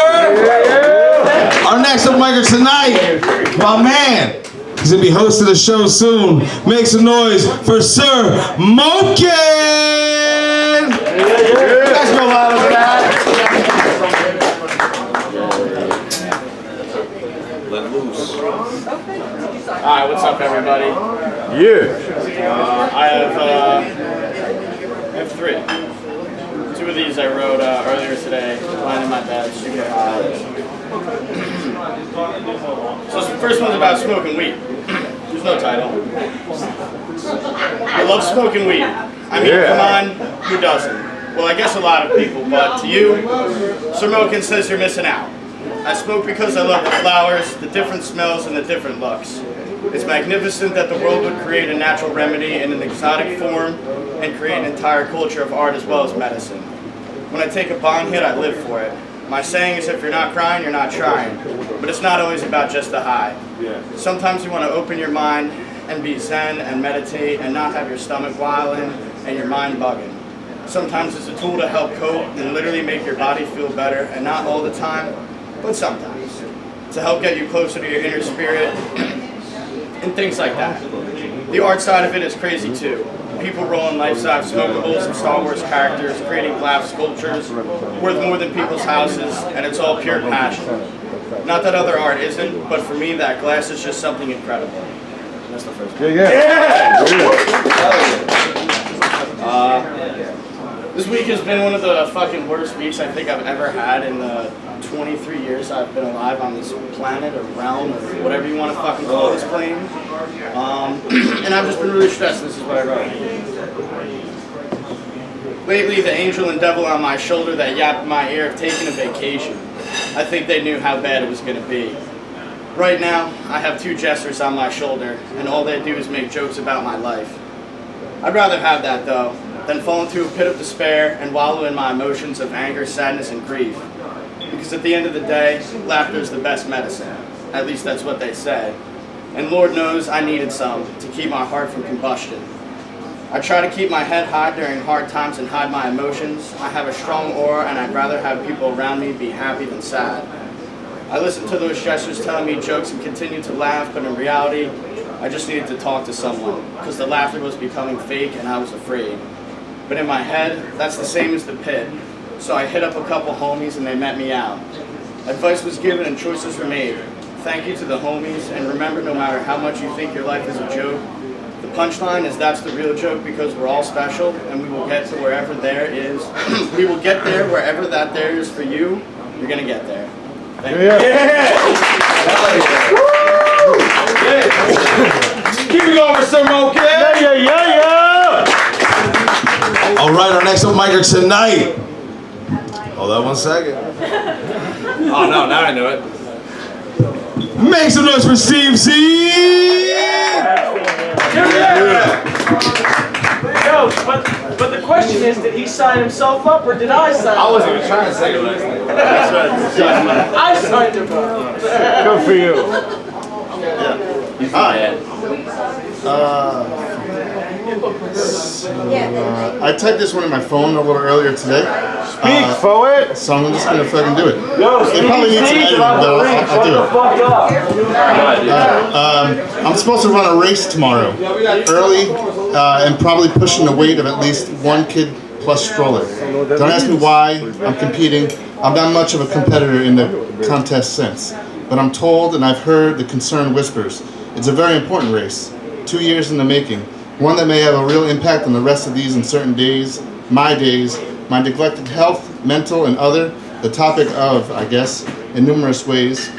Our next micer tonight, my man. He's gonna be hosting the show soon. Make some noise for Sir Moken. Let's go loud for that. Let loose. Alright, what's up, everybody? Yeah. I have three. Two of these I wrote earlier today, lying in my bed, super high. So the first one's about smoking weed. There's no title. I love smoking weed. I mean, come on, who doesn't? Well, I guess a lot of people, but to you, Sir Moken says you're missing out. I smoke because I love the flowers, the different smells, and the different looks. It's magnificent that the world would create a natural remedy in an exotic form and create an entire culture of art as well as medicine. When I take a bong hit, I live for it. My saying is if you're not crying, you're not trying. But it's not always about just the high. Sometimes you want to open your mind and be zen and meditate and not have your stomach whiling and your mind bugging. Sometimes it's a tool to help cope and literally make your body feel better, and not all the time, but sometimes. To help get you closer to your inner spirit and things like that. The art side of it is crazy too. People rolling life-size smokables and Star Wars characters, creating glass sculptures worth more than people's houses, and it's all pure passion. Not that other art isn't, but for me that glass is just something incredible. That's the first one. This week has been one of the fucking worst weeks I think I've ever had in the 23 years I've been alive on this planet or realm or whatever you want to fucking call this plane. And I've just been really stressed. This is what I wrote. Lately, the angel and devil on my shoulder that yapped in my ear have taken a vacation. I think they knew how bad it was going to be. Right now, I have two jesters on my shoulder, and all they do is make jokes about my life. I'd rather have that, though, than fall into a pit of despair and wallow in my emotions of anger, sadness, and grief. Because at the end of the day, laughter is the best medicine. At least that's what they say. And Lord knows I needed some to keep my heart from combustion. I try to keep my head high during hard times and hide my emotions. I have a strong aura, and I'd rather have people around me be happy than sad. I listened to those gestures telling me jokes and continued to laugh, but in reality, I just needed to talk to someone, because the laughter was becoming fake and I was afraid. But in my head, that's the same as the pit. So I hit up a couple homies and they met me out. Advice was given and choices were made. Thank you to the homies, and remember, no matter how much you think your life is a joke, the punchline is that's the real joke, because we're all special and we will get to wherever there is. We will get there wherever that there is for you. You're gonna get there. Thank you. Keep it going for Sir Moken. All right, our next micer tonight. Hold on 1 second. Oh no, now I know it. Make some noise for Steve Z. Yo, but the question is, did he sign himself up or did I sign him up? I wasn't even trying to say it. I signed him up. Good for you. Hi. I typed this one in my phone a little earlier today. Speak for it. So I'm just gonna fucking do it. Yo, It probably needs some editing, but I'll do it. I'm supposed to run a race tomorrow, early, and probably pushing a weight of at least 1 kid plus stroller. Don't ask me why I'm competing. I'm not much of a competitor in the contest since, but I'm told and I've heard the concerned whispers. It's a very important race, 2 years in the making, one that may have a real impact on the rest of these uncertain days, my neglected health, mental and other, the topic of, I guess, in numerous ways.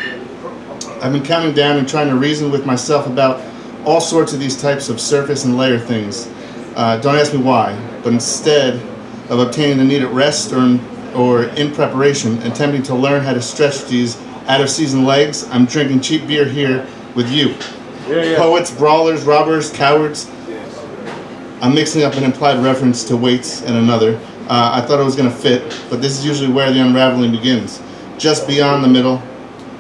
I've been counting down and trying to reason with myself about all sorts of these types of surface and layer things. Don't ask me why, but instead of obtaining the needed rest or in preparation, attempting to learn how to stretch these out-of-season legs, I'm drinking cheap beer here with you. Poets, brawlers, robbers, cowards. I'm mixing up an implied reference to weights and another. I thought it was going to fit, but this is usually where the unraveling begins. Just beyond the middle.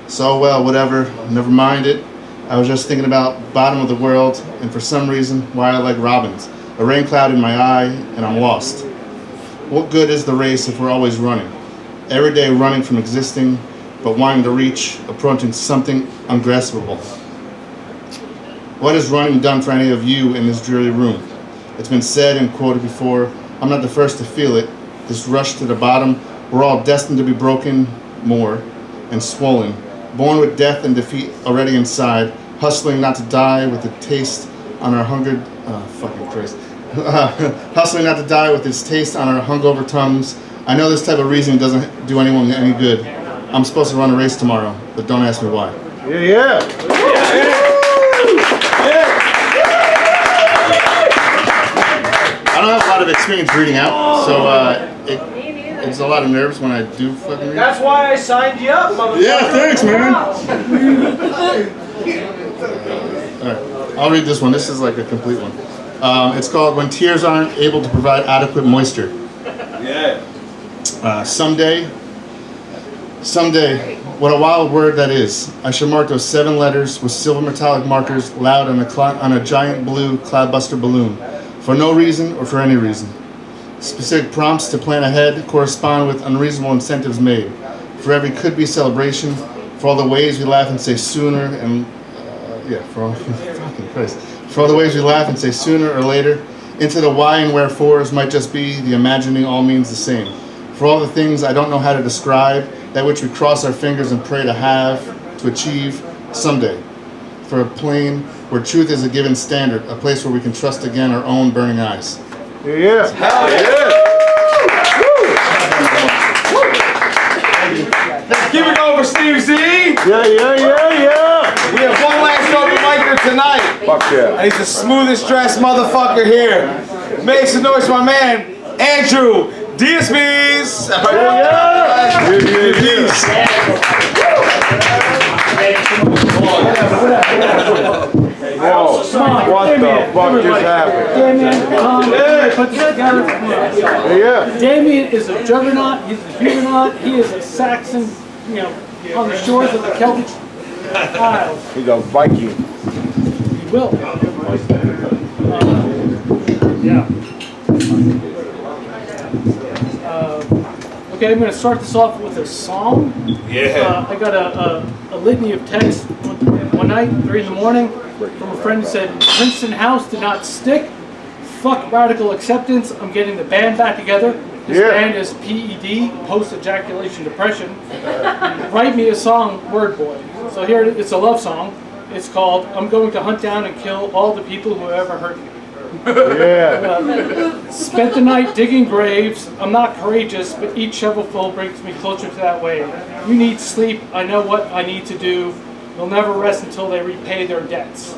So, well, whatever. Never mind it. I was just thinking about bottom of the world, and for some reason, why I like robins. A rain cloud in my eye, and I'm lost. What good is the race if we're always running? Every day running from existing, but wanting to reach, approaching something ungraspable. What has running done for any of you in this dreary room? It's been said and quoted before, I'm not the first to feel it. This rush to the bottom, we're all destined to be broken more and swollen, born with death and defeat already inside, hustling not to die with the taste on our hungered, hustling not to die with this taste on our hungover tongues. I know this type of reasoning doesn't do anyone any good. I'm supposed to run a race tomorrow, but don't ask me why. I don't have a lot of experience reading out, so it's a lot of nerves when I do fucking read. That's why I signed you up, motherfucker. Yeah, thanks, man. Alright, I'll read this one. This is like a complete one. It's called When Tears Aren't Able to Provide Adequate Moisture. Someday, what a wild word that is. I shall mark those 7 letters with silver metallic markers loud on a giant blue cloudbuster balloon. For no reason or for any reason. Specific prompts to plan ahead correspond with unreasonable incentives made. For every could-be celebration, for all the ways we laugh and say sooner and... for all the ways we laugh and say sooner or later, into the why and wherefores might just be the imagining all means the same. For all the things I don't know how to describe, that which we cross our fingers and pray to have, to achieve, someday. For a plane where truth is a given standard, a place where we can trust again our own burning eyes. Hell yeah! Let's keep it going for Steve Z. We have one last open micer tonight. Fuck yeah. And he's the smoothest dressed motherfucker here. Make some noise for my man, Andrew DSBs. What the fuck just happened? Damian, put this together. Damian is a juggernaut. He's a Huguenot. He is a Saxon, on the shores of the Celtic Isles. He's a Viking. He will. Okay, I'm going to start this off with a song. I got a litany of texts one night, 3 in the morning, from a friend who said, Princeton House did not stick. Fuck radical acceptance. I'm getting the band back together. This band is PED, post-ejaculation depression. Write me a song, Word Boy. So here it's a love song. It's called I'm Going to Hunt Down and Kill All the People Who Ever Hurt Me. Spent the night digging graves. I'm not courageous, but each shovelful brings me closer to that way. You need sleep. I know what I need to do. You'll never rest until they repay their debts.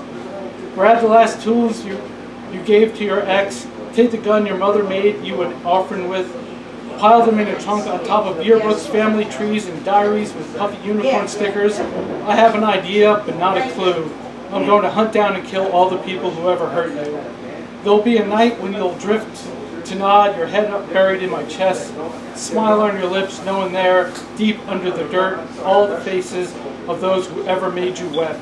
Grab the last tools you gave to your ex. Take the gun your mother made you an offering with. Pile them in a trunk on top of yearbooks, family trees, and diaries with puffy unicorn stickers. I have an idea, but not a clue. I'm going to hunt down and kill all the people who ever hurt you. There'll be a night when you'll drift to nod, your head buried in my chest, smile on your lips, knowing there, deep under the dirt, all the faces of those who ever made you wet.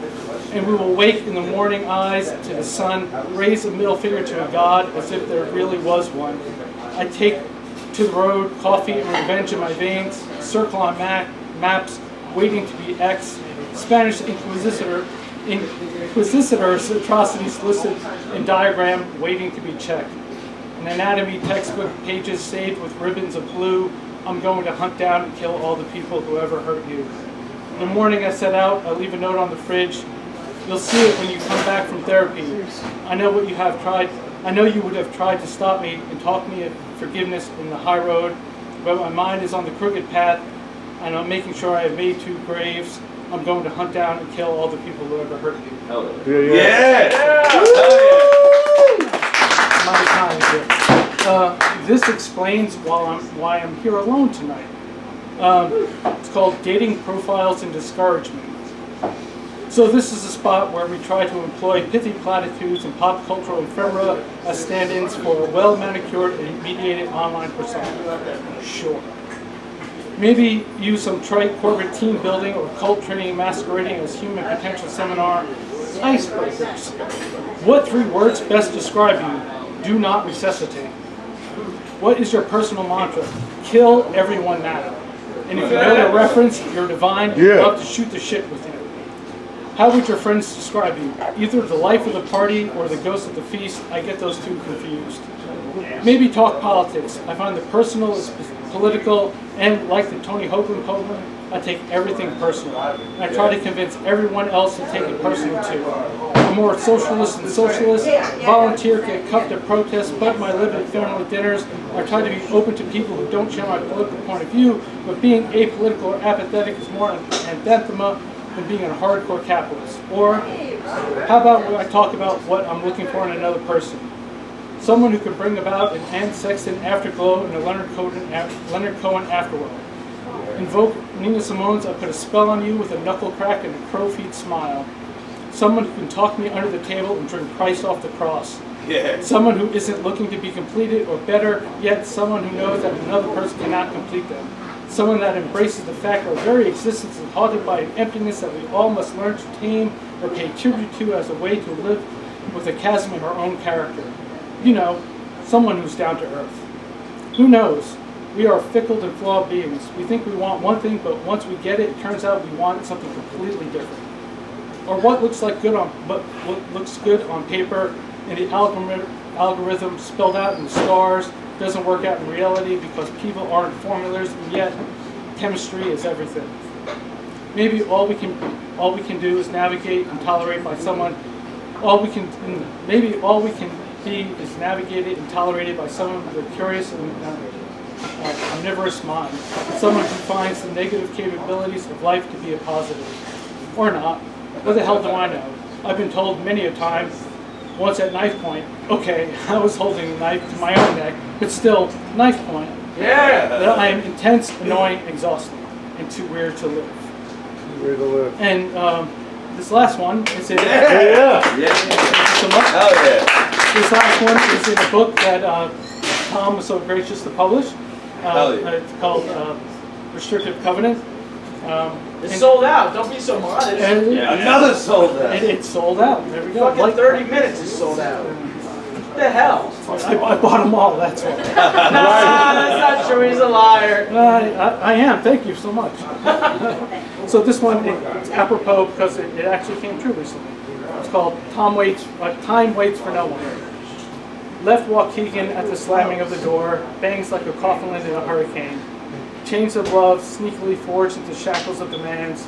And we will wake in the morning eyes to the sun, raise a middle finger to a God as if there really was one. I take to the road, coffee and revenge in my veins, circle on maps, waiting to be X, Spanish Inquisitors atrocities listed in diagram, waiting to be checked. An anatomy textbook, pages saved with ribbons of blue. I'm going to hunt down and kill all the people who ever hurt you. In the morning I set out, I leave a note on the fridge. You'll see it when you come back from therapy. I know what you have tried. I know you would have tried to stop me and talk me of forgiveness in the high road, but my mind is on the crooked path, and I'm making sure I have made 2 graves. I'm going to hunt down and kill all the people who ever hurt me. My time here. This explains why I'm here alone tonight. It's called Dating Profiles and Discouragement. So this is a spot where we try to employ pithy platitudes and pop cultural ephemera as stand-ins for a well-manicured and mediated online persona. Sure. Maybe use some trite corporate team building or cult training masquerading as human potential seminar. Icebreakers. What 3 words best describe you? Do not resuscitate. What is your personal mantra? Kill everyone now. And if you know the reference, you're divine, and you'd love to shoot the shit with you. How would your friends describe you? Either the life of the party or the ghost of the feast. I get those two confused. Maybe talk politics. I find the personal is political, and like the Tony Hogan poem, I take everything personal. And I try to convince everyone else to take it personal too. I'm more socialist than socialist, volunteer, get cuffed at protests, bud my lip at family dinners. I try to be open to people who don't share my political point of view, but being apolitical or apathetic is more anathema than being a hardcore capitalist. Or how about when I talk about what I'm looking for in another person? Someone who can bring about an Anne Sexton afterglow and a Leonard Cohen afterworld. Invoke Nina Simone's I Put a Spell on You with a knuckle crack and a crow feet smile. Someone who can talk me under the table and drink Christ off the cross. Someone who isn't looking to be completed or better, yet someone who knows that another person cannot complete them. Someone that embraces the fact that our very existence is haunted by an emptiness that we all must learn to tame or pay tribute to as a way to live with a chasm in our own character. You know, someone who's down to earth. Who knows? We are fickle and flawed beings. We think we want one thing, but once we get it, it turns out we want something completely different. Or what looks good on paper and the algorithm spelled out in the stars doesn't work out in reality because people aren't formulas, and yet chemistry is everything. Maybe all we can do is navigate and tolerate by someone. Maybe all we can be is navigated and tolerated by someone with a curious and omnivorous mind. Someone who finds the negative capabilities of life to be a positive. Or not. What the hell do I know? I've been told many a time, once at knife point, okay, I was holding a knife to my own neck, but still, knife point. That I am intense, annoying, exhausting, and too weird to live. Weird to live. And this last one is in This last one is in a book that Tom was so gracious to publish. It's called Restrictive Covenant. It's sold out. Don't be so modest. Another sold out. It's sold out. There we go. Fucking 30 minutes is sold out. What the hell? I bought them all. That's all. That's not true. He's a liar. I am. Thank you so much. So this one, it's apropos because it actually came true recently. It's called Time Waits for No One. Left Waukegan at the slamming of the door, bangs like a coffin lid in a hurricane. Chains of love sneakily forged into shackles of demands.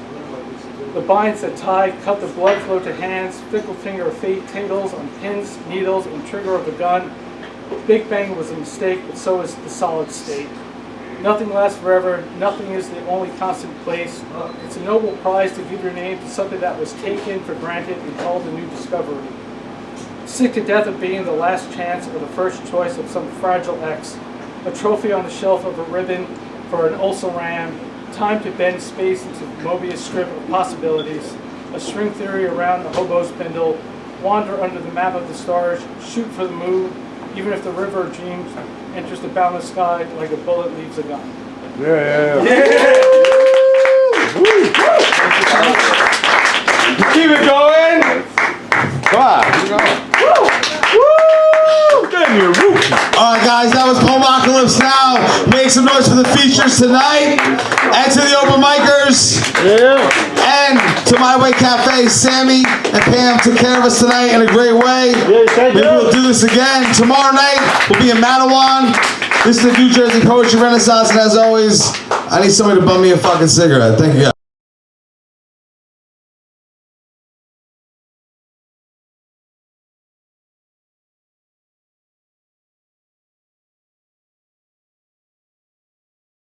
The binds that tie cut the blood flow to hands. Fickle finger of fate tingles on pins, needles, and trigger of the gun. Big Bang was a mistake, but so is the solid state. Nothing lasts forever. Nothing is the only constant place. It's a noble prize to give your name to something that was taken for granted and called a new discovery. Sick to death of being the last chance or the first choice of some fragile ex. A trophy on the shelf of a ribbon for an also ran. Time to bend space into a Mobius strip of possibilities. A string theory around the hobo spindle. Wander under the map of the stars. Shoot for the moon. Even if the river of dreams enters the boundless sky like a bullet leaves a gun. Keep it going. Come on. Keep it going. Alright guys, that was Poemacalypse now. Make some noise for the features tonight. And to the open micers. And to My Way Cafe, Sammy and Pam took care of us tonight in a great way. Maybe we'll do this again. Tomorrow night, we'll be in Matawan. This is the New Jersey Poetry Renaissance, and as always, I need somebody to bum me a fucking cigarette. Thank you guys.